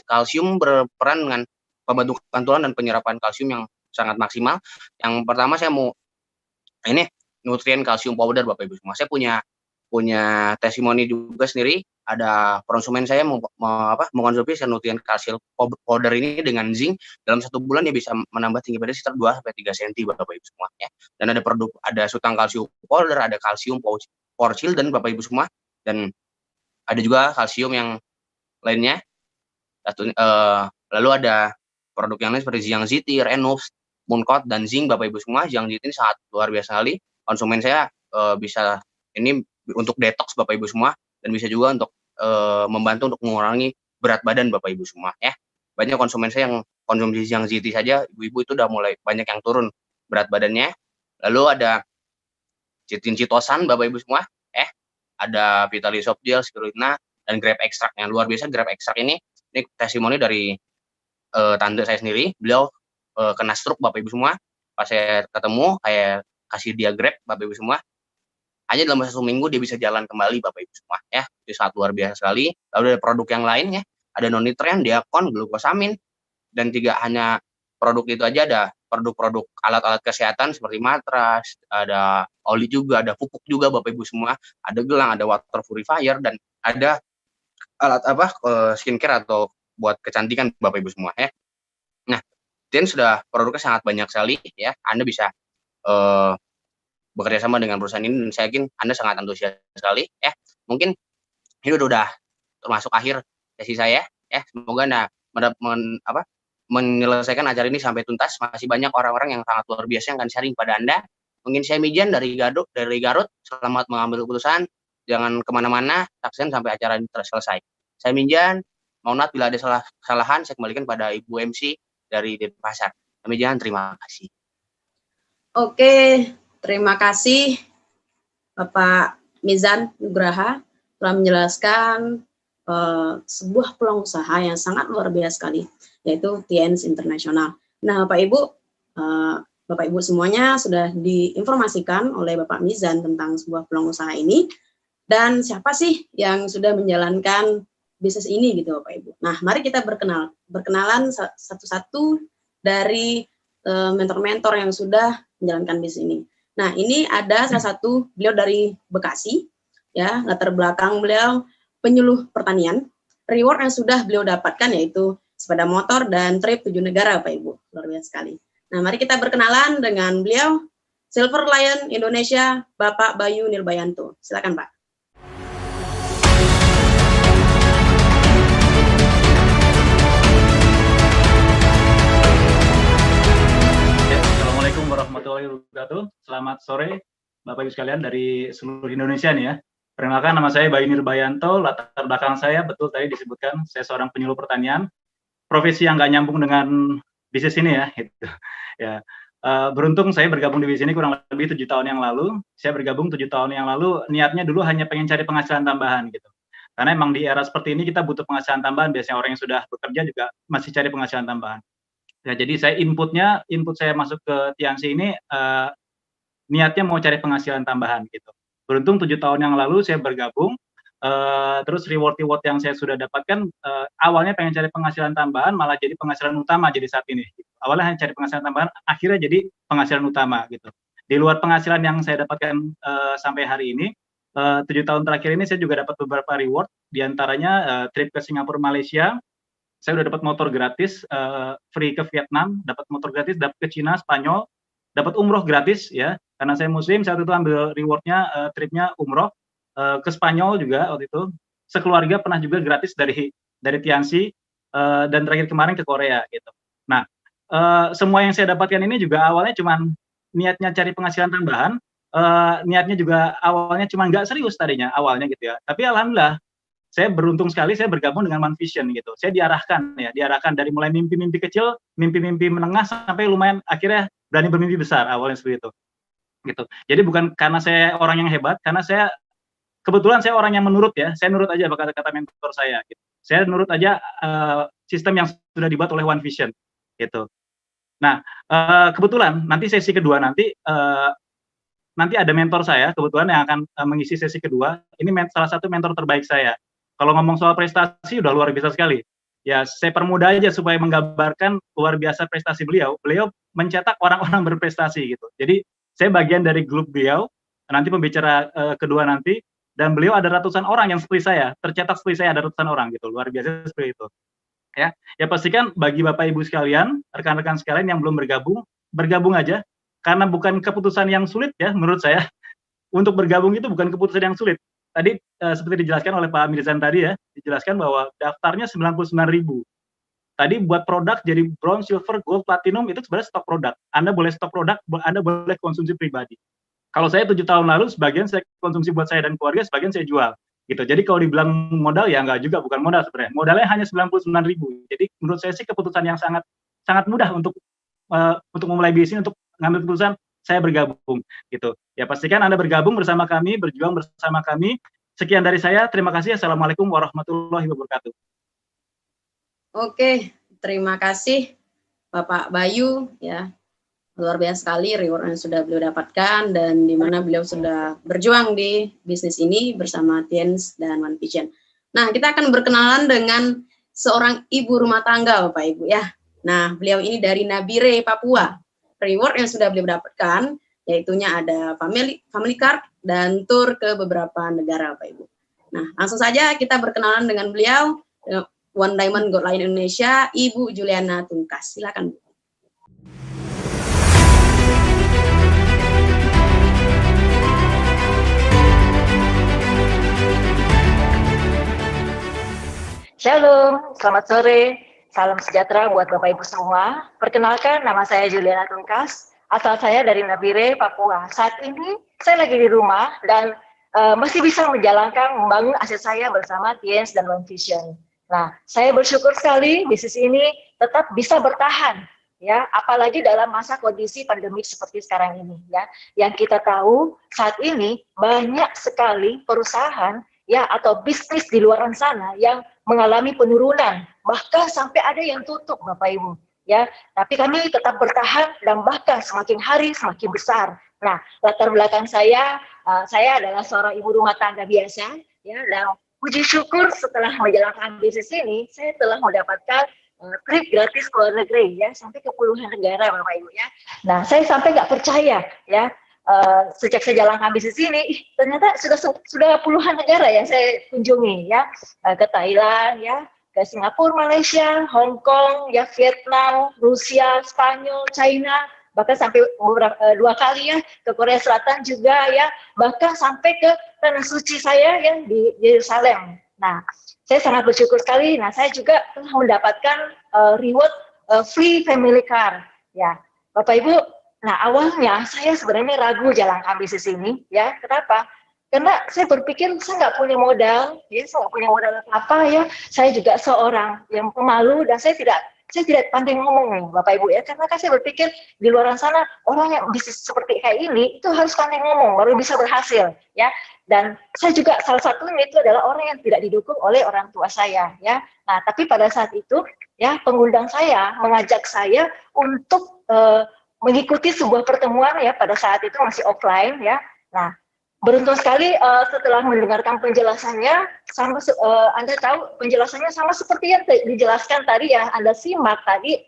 D: kalsium berperan dengan pembentukan tulang dan penyerapan kalsium yang sangat maksimal. Yang pertama saya mau ini nutrien kalsium powder Bapak Ibu semua. Saya punya testimoni juga sendiri. Ada konsumen saya mengkonsumsi nutrien kalsium powder ini dengan zinc dalam 1 bulan dia bisa menambah tinggi badan sekitar 2-3 cm Bapak Ibu semua, ya. Dan ada sutang kalsium powder, ada kalsium for children Bapak Ibu semua, dan ada juga kalsium yang lainnya. Lalu ada produk yang lain seperti Jiang Zitir, Enuf, Mooncott dan zinc Bapak Ibu semua. Jiang Zitir sangat luar biasa sekali. Konsumen saya bisa ini untuk detox Bapak Ibu semua, dan bisa juga untuk membantu untuk mengurangi berat badan Bapak Ibu semua, ya. Banyak konsumen saya yang konsumsi Jiang Zitir saja, ibu-ibu itu udah mulai banyak yang turun berat badannya. Lalu ada Citosan Bapak Ibu semua, ada Vitalis Soft Gel, Spirulina, dan Grape Extract. Yang luar biasa Grape Extract ini testimoni dari tante saya sendiri. Beliau kena stroke Bapak Ibu semua. Pas saya ketemu, kayak kasih dia Grape Bapak Ibu semua. Hanya dalam 1 minggu dia bisa jalan kembali Bapak Ibu semua, ya. Itu sangat luar biasa sekali. Lalu ada produk yang lain, ya. Ada Nonitren, Diakon, Glukosamin, dan tidak hanya produk itu aja, ada produk-produk alat-alat kesehatan seperti matras, ada oli juga, ada pupuk juga Bapak Ibu semua, ada gelang, ada water purifier, dan ada alat skincare atau buat kecantikan Bapak Ibu semua, ya. Nah, dan sudah produknya sangat banyak sekali, ya. Anda bisa bekerja sama dengan perusahaan ini, dan saya yakin Anda sangat antusias sekali, ya. Mungkin ini udah termasuk akhir sesi saya, ya. Semoga Anda menyelesaikan acara ini sampai tuntas. Masih banyak orang-orang yang sangat luar biasa yang akan sharing pada Anda. Mungkin saya Mijan dari Garut. Selamat mengambil keputusan. Jangan kemana-mana, saksikan sampai acara ini selesai. Saya Minjan, mohon maaf bila ada kesalahan, saya kembalikan pada Ibu MC dari Denpasar. Saya Minjan, terima kasih.
C: Oke, terima kasih Bapak Mizan Nugraha telah menjelaskan sebuah peluang usaha yang sangat luar biasa sekali, yaitu TNS International. Nah, Bapak Ibu semuanya sudah diinformasikan oleh Bapak Mizan tentang sebuah peluang usaha ini, dan siapa sih yang sudah menjalankan bisnis ini gitu Bapak Ibu. Nah, mari kita berkenalan satu-satu dari mentor-mentor yang sudah menjalankan bisnis ini. Nah, ini ada salah satu beliau dari Bekasi, ya, latar belakang beliau penyuluh pertanian. Reward yang sudah beliau dapatkan yaitu sepeda motor dan trip 7 negara Bapak Ibu. Luar biasa sekali. Nah, mari kita berkenalan dengan beliau, Silver Lion Indonesia, Bapak Bayu Nirbayanto. Silakan Pak.
R: Assalamualaikum warahmatullahi wabarakatuh. Selamat sore Bapak Ibu sekalian dari seluruh Indonesia nih ya. Perkenalkan, nama saya Bayu Nirbayanto. Latar belakang saya betul tadi disebutkan, saya seorang penyuluh pertanian. Profesi yang nggak nyambung dengan bisnis ini ya. Gitu. Ya. Beruntung saya bergabung di bisnis ini kurang lebih 7 tahun yang lalu. Saya bergabung 7 tahun yang lalu, niatnya dulu hanya pengen cari penghasilan tambahan gitu. Karena emang di era seperti ini kita butuh penghasilan tambahan. Biasanya orang yang sudah bekerja juga masih cari penghasilan tambahan. Ya, jadi saya input saya masuk ke Tiansi ini niatnya mau cari penghasilan tambahan gitu. Beruntung 7 tahun yang lalu saya bergabung, terus reward yang saya sudah dapatkan, awalnya pengen cari penghasilan tambahan, malah jadi penghasilan utama jadi saat ini. Awalnya hanya cari penghasilan tambahan, akhirnya jadi penghasilan utama gitu. Di luar penghasilan yang saya dapatkan sampai hari ini, 7 tahun terakhir ini saya juga dapat beberapa reward, diantaranya trip ke Singapura, Malaysia, saya udah dapat motor gratis, free ke Vietnam, dapat motor gratis, dapat ke Cina, Spanyol, dapat umroh gratis ya, karena saya muslim, saya waktu itu ambil rewardnya, tripnya umroh, ke Spanyol juga waktu itu, sekeluarga pernah juga gratis dari Tiansi, dan terakhir kemarin ke Korea gitu. Nah, semua yang saya dapatkan ini juga awalnya cuman niatnya cari penghasilan tambahan, niatnya juga awalnya cuman nggak serius tadinya awalnya gitu ya, tapi alhamdulillah, saya beruntung sekali saya bergabung dengan One Vision gitu. Saya diarahkan dari mulai mimpi-mimpi kecil, mimpi-mimpi menengah sampai lumayan akhirnya berani bermimpi besar awalnya seperti itu. Gitu. Jadi bukan karena saya orang yang hebat, karena kebetulan saya orang yang menurut ya, saya nurut aja apa kata mentor saya gitu. Saya nurut aja sistem yang sudah dibuat oleh One Vision gitu. Nah, kebetulan nanti sesi kedua nanti ada mentor saya kebetulan yang akan mengisi sesi kedua. Ini salah satu mentor terbaik saya. Kalau ngomong soal prestasi udah luar biasa sekali. Ya, saya permudah aja supaya menggambarkan luar biasa prestasi beliau. Beliau mencetak orang-orang berprestasi gitu. Jadi, saya bagian dari grup beliau, nanti pembicara kedua nanti, dan beliau ada ratusan orang yang seperti saya, tercetak seperti saya ada ratusan orang gitu. Luar biasa seperti itu. Ya pastikan bagi Bapak Ibu sekalian, rekan-rekan sekalian yang belum bergabung aja, karena bukan keputusan yang sulit ya menurut saya. Untuk bergabung itu bukan keputusan yang sulit. Tadi seperti dijelaskan oleh Pak Mirzan tadi ya, dijelaskan bahwa daftarnya 99.000. Tadi buat produk jadi bronze, silver, gold, platinum itu sebenarnya stok produk. Anda boleh stok produk, Anda boleh konsumsi pribadi. Kalau saya 7 tahun lalu sebagian saya konsumsi buat saya dan keluarga, sebagian saya jual. Gitu. Jadi kalau dibilang modal ya enggak juga, bukan modal sebenarnya. Modalnya hanya 99.000. Jadi menurut saya sih keputusan yang sangat mudah untuk memulai bisnis, untuk ngambil keputusan saya bergabung gitu. Ya pastikan Anda bergabung bersama kami, berjuang bersama kami. Sekian dari saya. Terima kasih. Assalamualaikum warahmatullahi wabarakatuh.
C: Oke, terima kasih Bapak Bayu ya. Luar biasa sekali reward yang sudah beliau dapatkan dan di mana beliau sudah berjuang di bisnis ini bersama Tiens dan One Vision. Nah, kita akan berkenalan dengan seorang ibu rumah tangga Bapak Ibu ya. Nah, beliau ini dari Nabire, Papua. Reward yang sudah beliau dapatkan yaitunya ada family card dan tour ke beberapa negara Bapak Ibu. Nah, langsung saja kita berkenalan dengan beliau, One Diamond Gold Lion Indonesia, Ibu Juliana Tungkas. Silakan Bu.
S: Shalom, selamat sore. Salam sejahtera buat Bapak Ibu semua. Perkenalkan, nama saya Juliana Tungkas. Asal saya dari Nabire, Papua. Saat ini saya lagi di rumah dan masih bisa menjalankan membangun aset saya bersama Tiens dan One Vision. Nah, saya bersyukur sekali bisnis ini tetap bisa bertahan, ya, apalagi dalam masa kondisi pandemik seperti sekarang ini, ya. Yang kita tahu saat ini banyak sekali perusahaan, ya, atau bisnis di luar sana yang mengalami penurunan, bahkan sampai ada yang tutup, Bapak Ibu, ya. Tapi kami tetap bertahan dan bahkan semakin hari semakin besar. Nah, latar belakang saya adalah seorang ibu rumah tangga biasa, ya, dan puji syukur setelah menjalankan bisnis ini, saya telah mendapatkan trip gratis ke luar negeri, ya, sampai ke puluhan negara, Bapak Ibu, ya. Nah, saya sampai nggak percaya, ya, sejak saya jalankan bisnis ini, ternyata sudah puluhan negara yang saya kunjungi, ya, ke Thailand, ya, ke Singapura, Malaysia, Hong Kong, ya, Vietnam, Rusia, Spanyol, China, bahkan sampai 2 kali, ya, ke Korea Selatan juga, ya, bahkan sampai ke tanah suci saya yang di Yerusalem. Nah, saya sangat bersyukur sekali. Nah, saya juga telah mendapatkan reward free family car, ya, Bapak Ibu. Nah, awalnya saya sebenarnya ragu jalankan bisnis ini, ya. Kenapa? Karena saya berpikir saya nggak punya modal, ya, saya nggak punya modal apa-apa, ya. Saya juga seorang yang pemalu dan saya tidak pandai ngomong nih, Bapak Ibu, ya, karena kan saya berpikir di luar sana orang yang bisnis seperti kayak ini itu harus pandai ngomong baru bisa berhasil, ya. Dan saya juga salah satunya itu adalah orang yang tidak didukung oleh orang tua saya, ya. Nah, tapi pada saat itu, ya, pengundang saya mengajak saya untuk mengikuti sebuah pertemuan, ya, pada saat itu masih offline, ya. Nah, beruntung sekali setelah mendengarkan penjelasannya, Anda tahu penjelasannya sama seperti yang dijelaskan tadi, yang Anda simak tadi,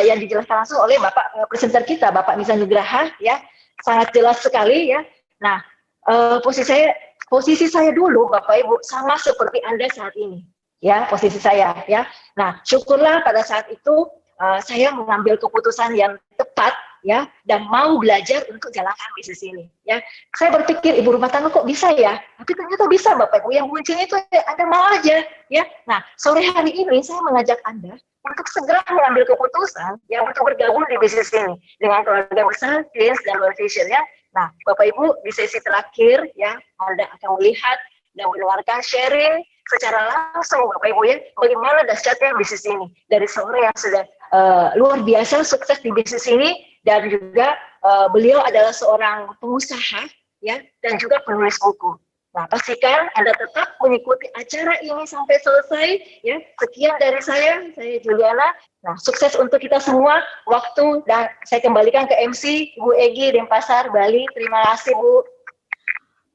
S: yang dijelaskan langsung oleh Bapak presenter kita, Bapak Mizan Nugraha, ya, sangat jelas sekali, ya. Nah, posisi saya dulu, Bapak Ibu, sama seperti Anda saat ini, ya, posisi saya, ya. Nah, syukurlah pada saat itu saya mengambil keputusan yang tepat, ya, dan mau belajar untuk jalankan bisnis ini, ya. Saya berpikir ibu rumah tangga kok bisa, ya, tapi ternyata bisa, Bapak Ibu. Yang kuncinya itu Anda mau aja, ya. Nah, sore hari ini saya mengajak Anda untuk segera mengambil keputusan yang untuk bergabung di bisnis ini dengan keluarga besar Tiens dan One Vision, ya. Nah, Bapak Ibu, di sesi terakhir, ya, Anda akan melihat dan mendengarkan sharing secara langsung, Bapak Ibu, ya, bagaimana dahsyatnya bisnis ini dari seorang yang sudah luar biasa sukses di bisnis ini. Dan juga beliau adalah seorang pengusaha, ya, dan juga penulis buku. Nah, pastikan Anda tetap mengikuti acara ini sampai selesai, ya. Sekian dari saya Juliana. Nah, sukses untuk kita semua. Waktu dan saya kembalikan ke MC Ibu Egi Denpasar, Bali. Terima kasih, Bu.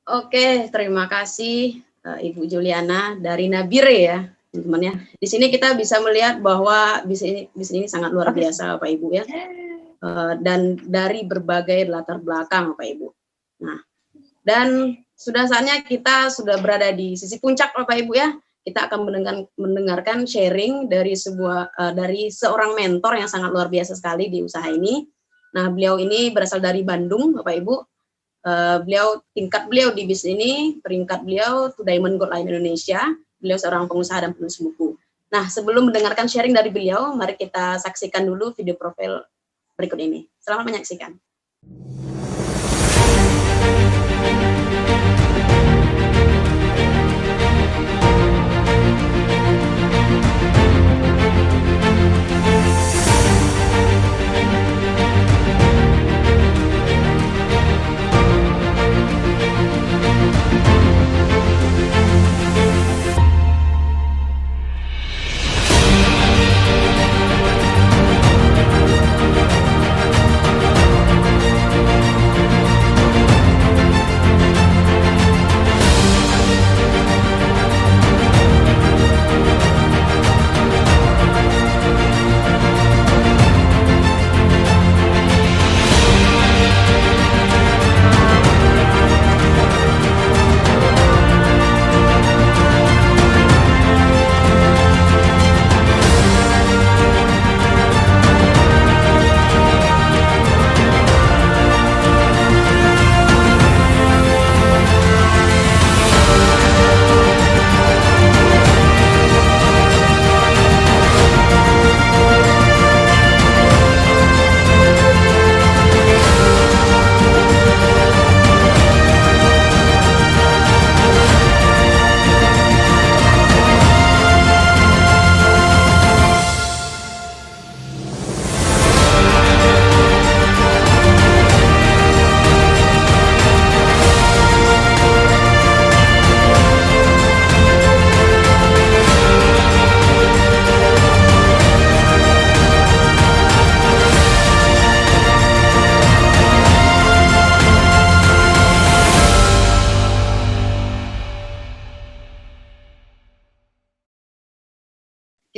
C: Oke, terima kasih Ibu Juliana dari Nabire, ya, teman-teman, ya. Di sini kita bisa melihat bahwa bisnis ini sangat luar biasa, Bapak Ibu, ya. Dan dari berbagai latar belakang, Bapak Ibu. Nah, dan sudah saatnya kita sudah berada di sisi puncak, Bapak Ibu, ya. Kita akan mendengarkan sharing dari seorang mentor yang sangat luar biasa sekali di usaha ini. Nah, beliau ini berasal dari Bandung, Bapak Ibu. Tingkat beliau di bisnis ini, peringkat beliau to Diamond Gold Line Indonesia. Beliau seorang pengusaha dan penulis buku. Nah, sebelum mendengarkan sharing dari beliau, mari kita saksikan dulu video profil berikut ini. Selamat menyaksikan.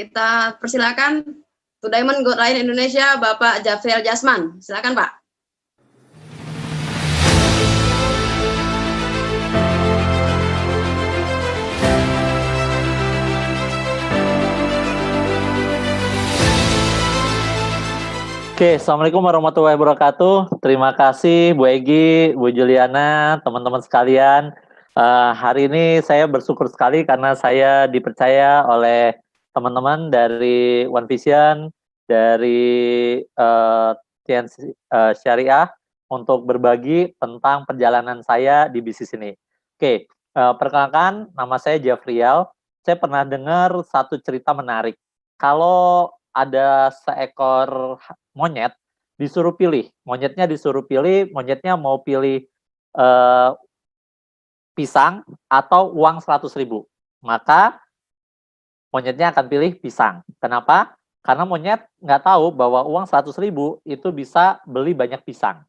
C: kita persilakan to Diamond Gold Line Indonesia, Bapak Jafriel Jasman. Silakan Pak.
T: Oke, Assalamualaikum warahmatullahi wabarakatuh. Terima kasih Bu Egi, Bu Juliana, teman-teman sekalian. Hari ini saya bersyukur sekali karena saya dipercaya oleh teman-teman dari One Vision, dari TNC Syariah untuk berbagi tentang perjalanan saya di bisnis ini. Oke, perkenalkan nama saya Jafriel. Saya pernah dengar satu cerita menarik. Kalau ada seekor monyet disuruh pilih, monyetnya mau pilih pisang atau uang 100.000. Maka monyetnya akan pilih pisang. Kenapa? Karena monyet nggak tahu bahwa uang 100.000 itu bisa beli banyak pisang.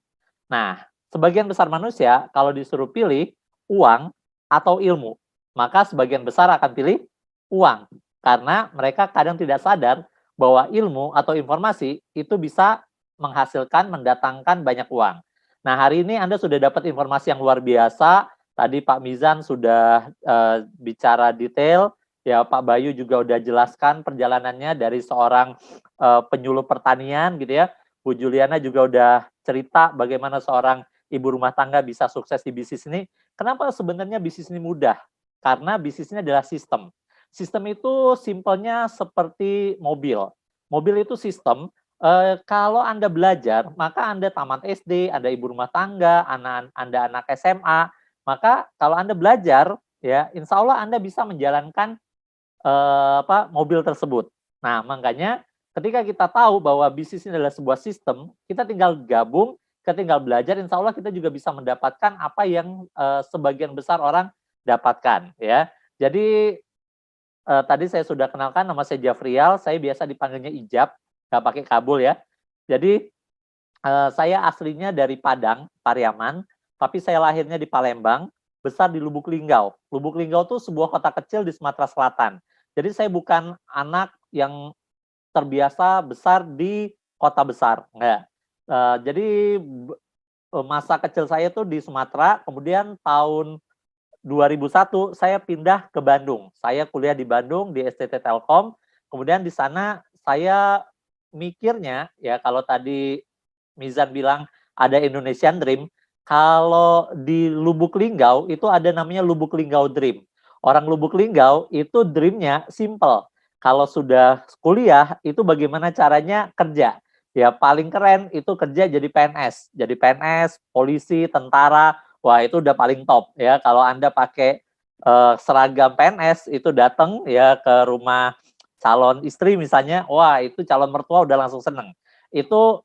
T: Nah, sebagian besar manusia kalau disuruh pilih uang atau ilmu, maka sebagian besar akan pilih uang. Karena mereka kadang tidak sadar bahwa ilmu atau informasi itu bisa menghasilkan, mendatangkan banyak uang. Nah, hari ini Anda sudah dapat informasi yang luar biasa. Tadi Pak Mizan sudah bicara detail, ya Pak Bayu juga udah jelaskan perjalanannya dari seorang penyuluh pertanian gitu ya. Bu Juliana juga udah cerita bagaimana seorang ibu rumah tangga bisa sukses di bisnis ini. Kenapa sebenarnya bisnis ini mudah? Karena bisnis ini adalah sistem. Sistem itu simpelnya seperti mobil. Mobil itu sistem, kalau Anda belajar, maka Anda tamat SD, Anda ibu rumah tangga, Anda anak SMA, maka kalau Anda belajar, ya insya Allah Anda bisa menjalankan mobil tersebut. Nah, makanya ketika kita tahu bahwa bisnis ini adalah sebuah sistem, kita tinggal gabung, kita tinggal belajar, insya Allah kita juga bisa mendapatkan apa yang sebagian besar orang dapatkan. Ya, jadi tadi saya sudah kenalkan, nama saya Jafriel, saya biasa dipanggilnya Ijab, nggak pakai kabul ya. Jadi saya aslinya dari Padang, Pariaman, tapi saya lahirnya di Palembang, besar di Lubuk Linggau. Lubuk Linggau itu sebuah kota kecil di Sumatera Selatan. Jadi saya bukan anak yang terbiasa besar di kota besar, enggak. Jadi masa kecil saya itu di Sumatera, kemudian tahun 2001 saya pindah ke Bandung. Saya kuliah di Bandung di STT Telkom. Kemudian di sana saya mikirnya ya, kalau tadi Mizan bilang ada Indonesian Dream, kalau di Lubuk Linggau itu ada namanya Lubuk Linggau Dream. Orang Lubuk Linggau itu dreamnya simple. Kalau sudah kuliah itu bagaimana caranya kerja. Ya paling keren itu kerja jadi PNS. Jadi PNS, polisi, tentara. Wah, itu udah paling top ya. Kalau Anda pakai seragam PNS itu datang ya ke rumah calon istri misalnya, wah itu calon mertua udah langsung seneng. Itu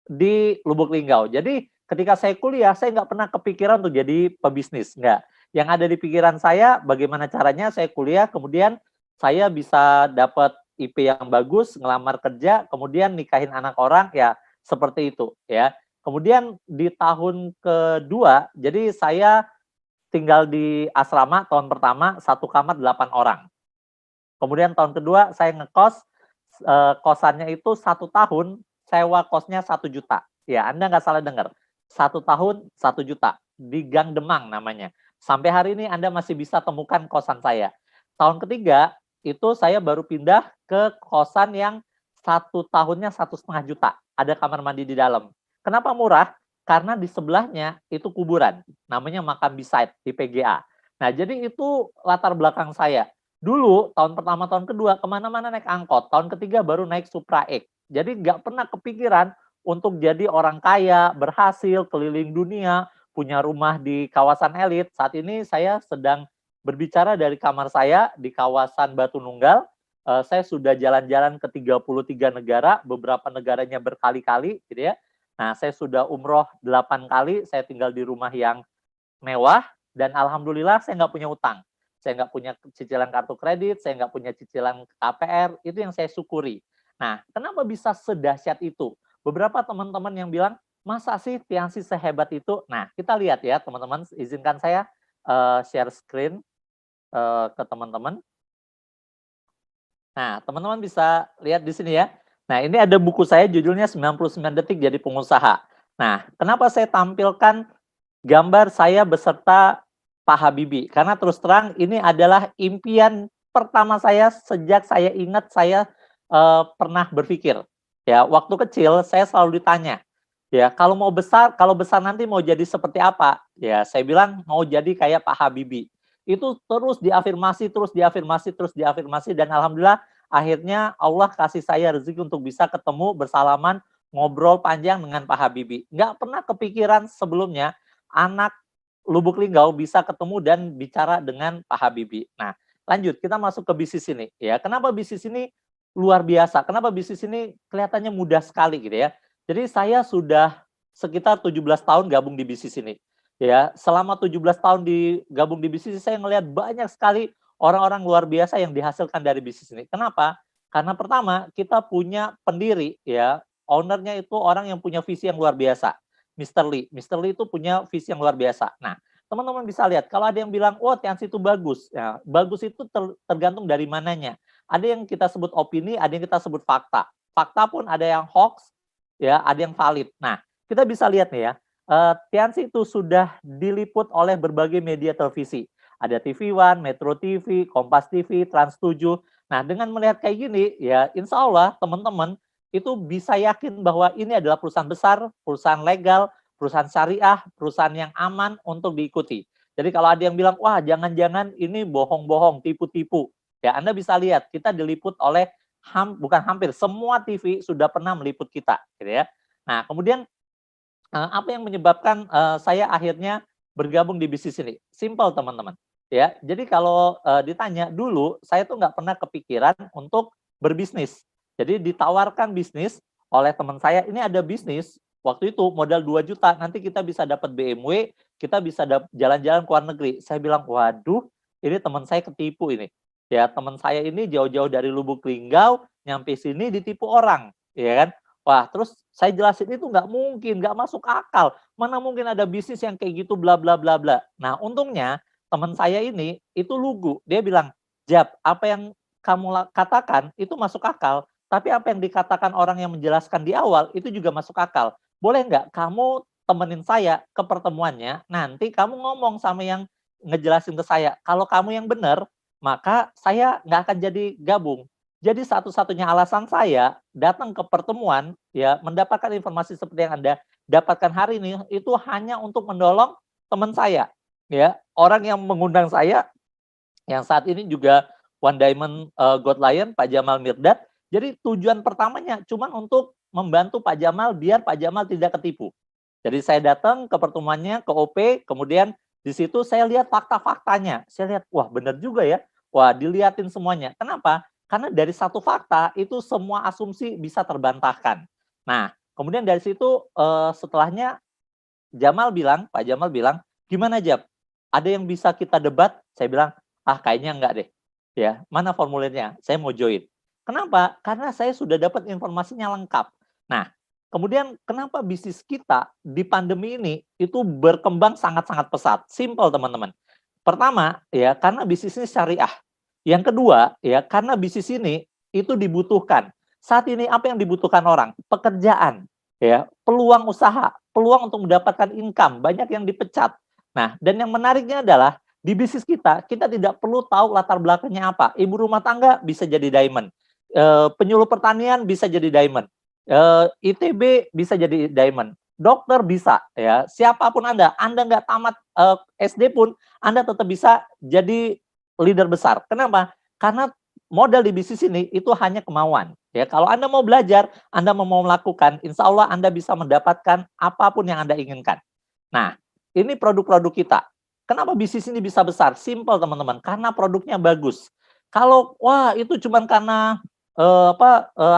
T: di Lubuk Linggau. Jadi ketika saya kuliah, saya nggak pernah kepikiran untuk jadi pebisnis, nggak. Yang ada di pikiran saya, bagaimana caranya saya kuliah, kemudian saya bisa dapat IP yang bagus, ngelamar kerja, kemudian nikahin anak orang, ya seperti itu ya. Kemudian di tahun kedua, jadi saya tinggal di asrama tahun pertama, 1 kamar 8 orang. Kemudian tahun kedua saya ngekos, kosannya itu 1 tahun, sewa kosnya 1 juta. Ya, Anda nggak salah dengar. 1 tahun 1 juta, di Gang Demang namanya. Sampai hari ini Anda masih bisa temukan kosan saya. Tahun ketiga, itu saya baru pindah ke kosan yang 1 tahunnya 1,5 juta. Ada kamar mandi di dalam. Kenapa murah? Karena di sebelahnya itu kuburan, namanya makam beside di PGA. Nah, jadi itu latar belakang saya. Dulu, tahun pertama, tahun kedua, kemana-mana naik angkot. Tahun ketiga baru naik Supra X. Jadi nggak pernah kepikiran untuk jadi orang kaya, berhasil, keliling dunia, punya rumah di kawasan elit. Saat ini saya sedang berbicara dari kamar saya di kawasan Batu Nunggal. Saya sudah jalan-jalan ke 33 negara, beberapa negaranya berkali-kali, gitu ya. Nah, saya sudah umroh 8 kali, saya tinggal di rumah yang mewah, dan alhamdulillah saya nggak punya utang. Saya nggak punya cicilan kartu kredit, saya nggak punya cicilan KPR, itu yang saya syukuri. Nah, kenapa bisa sedahsyat itu? Beberapa teman-teman yang bilang, masa sih Tiansi sehebat itu? Nah, kita lihat ya teman-teman, izinkan saya share screen ke teman-teman. Nah, teman-teman bisa lihat di sini ya. Nah, ini ada buku saya judulnya 99 detik jadi pengusaha. Nah, kenapa saya tampilkan gambar saya beserta Pak Habibie? Karena terus terang ini adalah impian pertama saya sejak saya ingat saya pernah berpikir. Ya, waktu kecil saya selalu ditanya, ya, kalau besar nanti mau jadi seperti apa? Ya, saya bilang mau jadi kayak Pak Habibie. Itu terus diafirmasi, dan alhamdulillah akhirnya Allah kasih saya rezeki untuk bisa ketemu, bersalaman, ngobrol panjang dengan Pak Habibie. Nggak pernah kepikiran sebelumnya anak Lubuk Linggau bisa ketemu dan bicara dengan Pak Habibie. Nah, lanjut kita masuk ke bisnis ini. Ya, kenapa bisnis ini luar biasa? Kenapa bisnis ini kelihatannya mudah sekali gitu ya? Jadi saya sudah sekitar 17 tahun gabung di bisnis ini. Ya, selama 17 tahun gabung di bisnis, saya ngelihat banyak sekali orang-orang luar biasa yang dihasilkan dari bisnis ini. Kenapa? Karena pertama, kita punya pendiri, ya, ownernya itu orang yang punya visi yang luar biasa. Mr. Lee. Mr. Lee itu punya visi yang luar biasa. Nah, teman-teman bisa lihat, kalau ada yang bilang, oh Tiansi itu bagus. Ya, bagus itu tergantung dari mananya. Ada yang kita sebut opini, ada yang kita sebut fakta. Fakta pun ada yang hoax, ya, ada yang valid. Nah, kita bisa lihat nih ya, Tiansi itu sudah diliput oleh berbagai media televisi. Ada TV One, Metro TV, Kompas TV, Trans 7. Nah, dengan melihat kayak gini, ya insya Allah teman-teman itu bisa yakin bahwa ini adalah perusahaan besar, perusahaan legal, perusahaan syariah, perusahaan yang aman untuk diikuti. Jadi kalau ada yang bilang, wah jangan-jangan ini bohong-bohong, tipu-tipu. Ya, Anda bisa lihat, kita diliput oleh, bukan hampir, semua TV sudah pernah meliput kita. Gitu ya. Nah, kemudian apa yang menyebabkan saya akhirnya bergabung di bisnis ini? Simple teman-teman. Ya, jadi kalau ditanya dulu, saya tuh nggak pernah kepikiran untuk berbisnis. Jadi ditawarkan bisnis oleh teman saya, ini ada bisnis, waktu itu modal 2 juta, nanti kita bisa dapat BMW, kita bisa jalan-jalan ke luar negeri. Saya bilang, waduh, ini teman saya ketipu ini. Ya, teman saya ini jauh-jauh dari Lubuk Linggau, nyampe sini ditipu orang, ya kan? Wah, terus saya jelasin itu nggak mungkin, nggak masuk akal. Mana mungkin ada bisnis yang kayak gitu, bla bla bla bla. Nah, untungnya teman saya ini itu lugu. Dia bilang, Jab, apa yang kamu katakan itu masuk akal. Tapi apa yang dikatakan orang yang menjelaskan di awal itu juga masuk akal. Boleh nggak kamu temenin saya ke pertemuannya, nanti kamu ngomong sama yang ngejelasin ke saya. Kalau kamu yang benar, maka saya nggak akan jadi gabung. Jadi satu-satunya alasan saya datang ke pertemuan, ya mendapatkan informasi seperti yang Anda dapatkan hari ini, itu hanya untuk menolong teman saya. Ya, orang yang mengundang saya, yang saat ini juga One Diamond God Lion, Pak Jamal Mirdad. Jadi tujuan pertamanya cuma untuk membantu Pak Jamal biar Pak Jamal tidak ketipu. Jadi saya datang ke pertemuannya, ke OP, kemudian di situ saya lihat fakta-faktanya. Saya lihat, wah benar juga ya. Wah, dilihatin semuanya. Kenapa? Karena dari satu fakta itu semua asumsi bisa terbantahkan. Nah, kemudian dari situ setelahnya Pak Jamal bilang, gimana Jab? Ada yang bisa kita debat? Saya bilang, kayaknya enggak deh. Ya, mana formulirnya? Saya mau join. Kenapa? Karena saya sudah dapat informasinya lengkap. Nah, kemudian kenapa bisnis kita di pandemi ini itu berkembang sangat-sangat pesat? Simple teman-teman. Pertama, ya karena bisnis ini syariah. Yang kedua, ya karena bisnis ini itu dibutuhkan. Saat ini apa yang dibutuhkan orang? Pekerjaan, ya, peluang usaha, peluang untuk mendapatkan income, banyak yang dipecat. Nah, dan yang menariknya adalah di bisnis kita tidak perlu tahu latar belakangnya apa. Ibu rumah tangga bisa jadi diamond. Penyuluh pertanian bisa jadi diamond. ITB bisa jadi diamond. Dokter bisa, ya. Siapapun Anda nggak tamat SD pun, Anda tetap bisa jadi leader besar. Kenapa? Karena modal di bisnis ini itu hanya kemauan. Ya, kalau Anda mau belajar, Anda mau melakukan, insya Allah Anda bisa mendapatkan apapun yang Anda inginkan. Nah, ini produk-produk kita. Kenapa bisnis ini bisa besar? Simple teman-teman, karena produknya bagus. Kalau wah itu cuman karena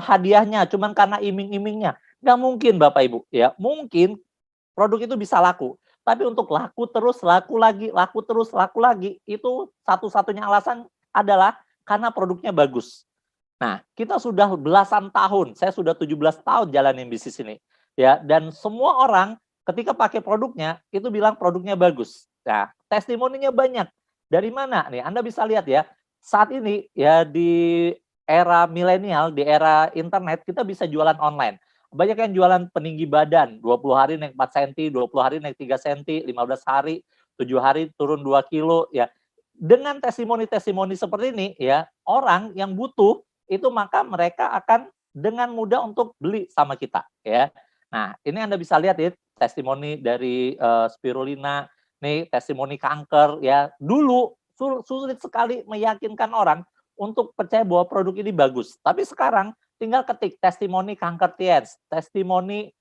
T: hadiahnya, cuman karena iming-imingnya, nggak mungkin Bapak Ibu. Ya, mungkin produk itu bisa laku. Tapi untuk laku terus, laku lagi, itu satu-satunya alasan adalah karena produknya bagus. Nah, kita sudah belasan tahun, saya sudah 17 tahun jalanin bisnis ini. Ya, dan semua orang ketika pakai produknya, itu bilang produknya bagus. Nah, testimoninya banyak. Dari mana? Nih, Anda bisa lihat ya, saat ini ya di era milenial, di era internet, kita bisa jualan online. Banyak yang jualan peninggi badan, 20 hari naik 4 cm, 20 hari naik 3 cm, 15 hari, 7 hari turun 2 kilo, ya. Dengan testimoni-testimoni seperti ini, ya, orang yang butuh, itu maka mereka akan dengan mudah untuk beli sama kita, ya. Nah, ini Anda bisa lihat ya, testimoni dari spirulina, nih testimoni kanker, ya. Dulu sulit sekali meyakinkan orang untuk percaya bahwa produk ini bagus. Tapi sekarang tinggal ketik testimoni kanker TIENS, testimoni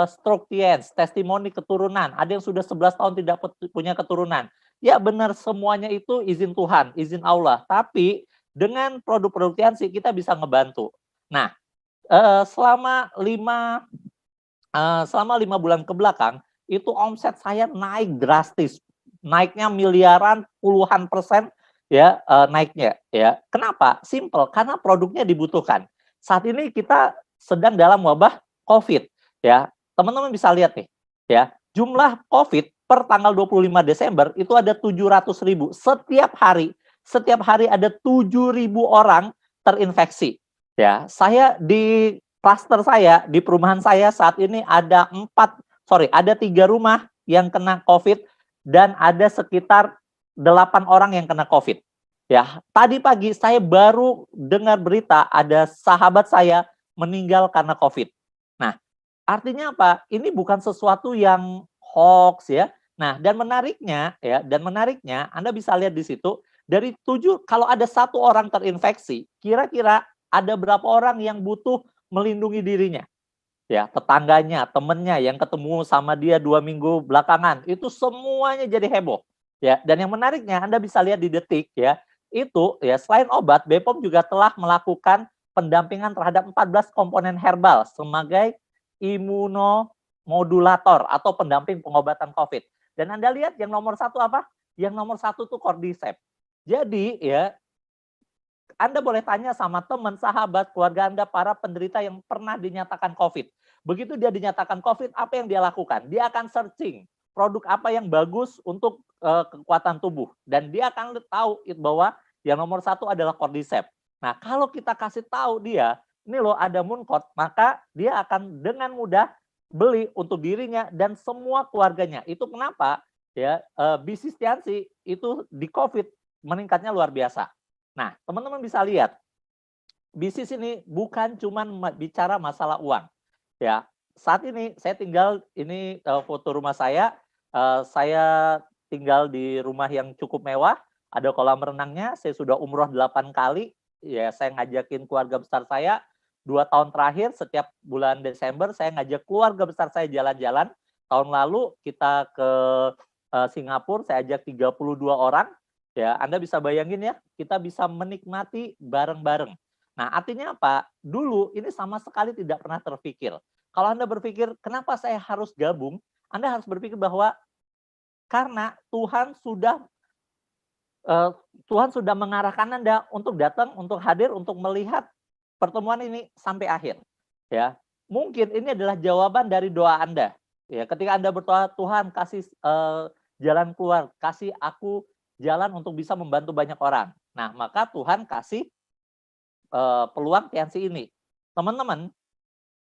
T: stroke TIENS, testimoni keturunan. Ada yang sudah 11 tahun tidak punya keturunan. Ya benar, semuanya itu izin Tuhan, izin Allah. Tapi dengan produk-produk TIENS kita bisa ngebantu. Nah, selama 5 bulan ke belakang, itu omset saya naik drastis. Naiknya miliaran, puluhan persen, ya, naiknya, ya. Kenapa? Simple, karena produknya dibutuhkan. Saat ini kita sedang dalam wabah COVID, ya. Teman-teman bisa lihat nih, ya. Jumlah COVID per tanggal 25 Desember itu ada 700.000 setiap hari. Setiap hari ada 7.000 orang terinfeksi. Ya, saya di klaster saya, di perumahan saya saat ini ada 3 rumah yang kena COVID dan ada sekitar 8 orang yang kena COVID. Ya, tadi pagi saya baru dengar berita ada sahabat saya meninggal karena COVID. Nah, artinya apa? Ini bukan sesuatu yang hoax, ya. Nah, dan menariknya Anda bisa lihat di situ dari 7, kalau ada 1 orang terinfeksi, kira-kira ada berapa orang yang butuh melindungi dirinya? Ya, tetangganya, temennya yang ketemu sama dia 2 minggu belakangan, itu semuanya jadi heboh. Ya, dan yang menariknya Anda bisa lihat di Detik, ya, itu ya selain obat, BPOM juga telah melakukan pendampingan terhadap 14 komponen herbal sebagai imunomodulator atau pendamping pengobatan COVID. Dan Anda lihat yang nomor 1 apa? Yang nomor 1 tuh Cordyceps. Jadi ya, Anda boleh tanya sama teman, sahabat, keluarga Anda, para penderita yang pernah dinyatakan COVID. Begitu dia dinyatakan COVID, apa yang dia lakukan? Dia akan searching produk apa yang bagus untuk kekuatan tubuh. Dan dia akan tahu bahwa yang nomor 1 adalah Cordyceps. Nah, kalau kita kasih tahu dia, ini loh ada Mooncort, maka dia akan dengan mudah beli untuk dirinya dan semua keluarganya. Itu kenapa ya bisnis Tiansi itu di COVID meningkatnya luar biasa. Nah, teman-teman bisa lihat, bisnis ini bukan cuma bicara masalah uang. Ya, saat ini saya tinggal, ini foto rumah saya tinggal di rumah yang cukup mewah, ada kolam renangnya, saya sudah umroh 8 kali, ya saya ngajakin keluarga besar saya, 2 tahun terakhir setiap bulan Desember saya ngajak keluarga besar saya jalan-jalan. Tahun lalu kita ke Singapura, saya ajak 32 orang. Ya, Anda bisa bayangin ya, kita bisa menikmati bareng-bareng. Nah, artinya apa? Dulu ini sama sekali tidak pernah terpikir. Kalau Anda berpikir, kenapa saya harus gabung? Anda harus berpikir bahwa karena Tuhan sudah mengarahkan Anda untuk datang, untuk hadir, untuk melihat pertemuan ini sampai akhir. Ya, mungkin ini adalah jawaban dari doa Anda. Ya, ketika Anda berdoa, Tuhan kasih jalan keluar, kasih aku jalan untuk bisa membantu banyak orang. Nah, maka Tuhan kasih peluang Tiansi ini. Teman-teman,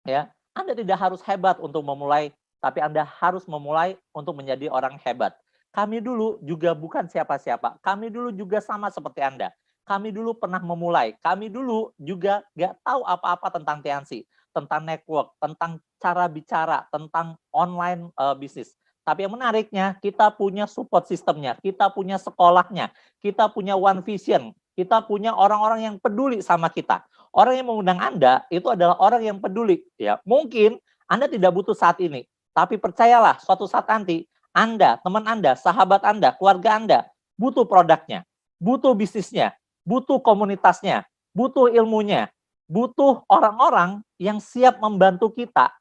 T: ya, Anda tidak harus hebat untuk memulai, tapi Anda harus memulai untuk menjadi orang hebat. Kami dulu juga bukan siapa-siapa. Kami dulu juga sama seperti Anda. Kami dulu pernah memulai. Kami dulu juga nggak tahu apa-apa tentang Tiansi, tentang network, tentang cara bicara, tentang online bisnis. Tapi yang menariknya, kita punya support sistemnya, kita punya sekolahnya, kita punya One Vision, kita punya orang-orang yang peduli sama kita. Orang yang mengundang Anda itu adalah orang yang peduli. Ya, mungkin Anda tidak butuh saat ini, tapi percayalah, suatu saat nanti Anda, teman Anda, sahabat Anda, keluarga Anda butuh produknya, butuh bisnisnya, butuh komunitasnya, butuh ilmunya, butuh orang-orang yang siap membantu kita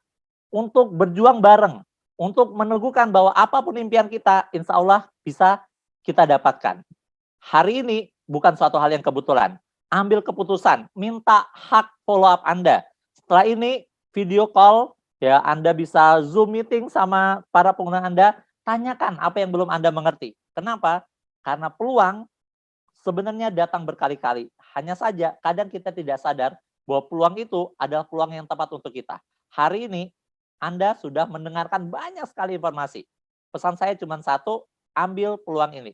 T: untuk berjuang bareng, untuk meneguhkan bahwa apapun impian kita, insya Allah bisa kita dapatkan. Hari ini bukan suatu hal yang kebetulan. Ambil keputusan, minta hak follow up Anda. Setelah ini video call, ya Anda bisa Zoom meeting sama para pengguna Anda, tanyakan apa yang belum Anda mengerti. Kenapa? Karena peluang sebenarnya datang berkali-kali. Hanya saja kadang kita tidak sadar bahwa peluang itu adalah peluang yang tepat untuk kita. Hari ini Anda sudah mendengarkan banyak sekali informasi. Pesan saya cuma satu, ambil peluang ini.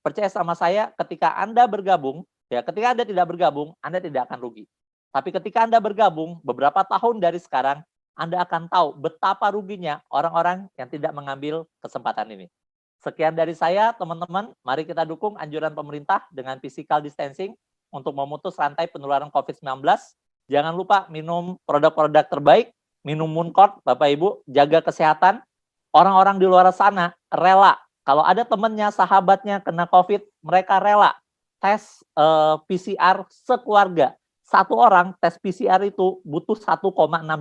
T: Percaya sama saya, ketika Anda bergabung, ya ketika Anda tidak bergabung, Anda tidak akan rugi. Tapi ketika Anda bergabung, beberapa tahun dari sekarang, Anda akan tahu betapa ruginya orang-orang yang tidak mengambil kesempatan ini. Sekian dari saya, teman-teman. Mari kita dukung anjuran pemerintah dengan physical distancing untuk memutus rantai penularan COVID-19. Jangan lupa minum produk-produk terbaik, minum Mooncort, Bapak Ibu, jaga kesehatan. Orang-orang di luar sana rela. Kalau ada temannya, sahabatnya kena COVID, mereka rela tes PCR sekeluarga. Satu orang tes PCR itu butuh 1,6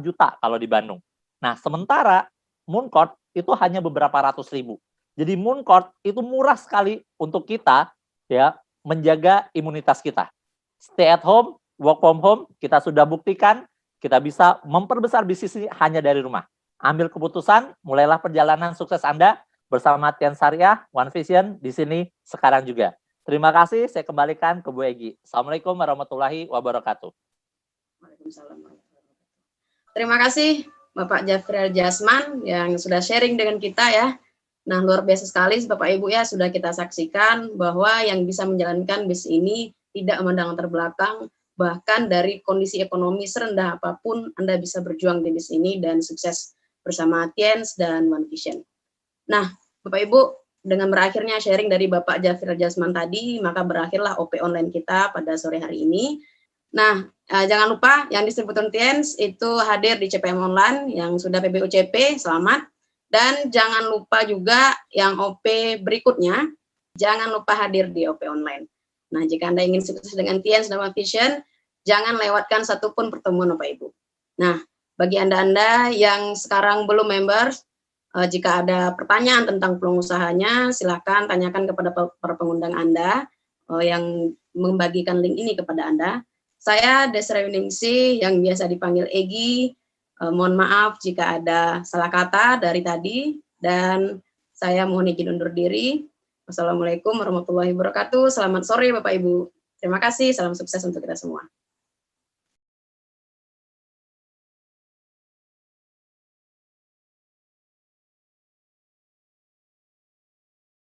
T: juta kalau di Bandung. Nah, sementara Mooncort itu hanya beberapa ratus ribu. Jadi Mooncort itu murah sekali untuk kita ya menjaga imunitas kita. Stay at home, work from home, kita sudah buktikan kita bisa memperbesar bisnis ini hanya dari rumah. Ambil keputusan, mulailah perjalanan sukses Anda bersama Tian Syariah, One Vision di sini sekarang juga. Terima kasih, saya kembalikan ke Bu Egi. Assalamualaikum warahmatullahi wabarakatuh.
C: Terima kasih Bapak Jafril Jasman yang sudah sharing dengan kita ya. Nah, luar biasa sekali Bapak Ibu ya, sudah kita saksikan bahwa yang bisa menjalankan bisnis ini tidak memandang latar belakang, bahkan dari kondisi ekonomi serendah apapun Anda bisa berjuang di bisnis ini dan sukses bersama Tiens dan One Vision. Nah, Bapak Ibu, dengan berakhirnya sharing dari Bapak Jafril Jasman tadi, maka berakhirlah OP online kita pada sore hari ini. Nah, jangan lupa yang distributor Tiens itu hadir di CPM Online yang sudah PBUCP, selamat. Dan jangan lupa juga yang OP berikutnya, jangan lupa hadir di OP Online. Nah, jika Anda ingin sukses dengan Tiens dan One Vision, jangan lewatkan satupun pertemuan Bapak Ibu. Nah, bagi Anda yang sekarang belum members, jika ada pertanyaan tentang peluang usahanya, silakan tanyakan kepada para pengundang Anda yang membagikan link ini kepada Anda. Saya Desiree Winingsih yang biasa dipanggil Egi. Mohon maaf jika ada salah kata dari tadi dan saya mohon izin undur diri. Wassalamualaikum warahmatullahi wabarakatuh. Selamat sore Bapak Ibu. Terima kasih, salam sukses untuk kita semua.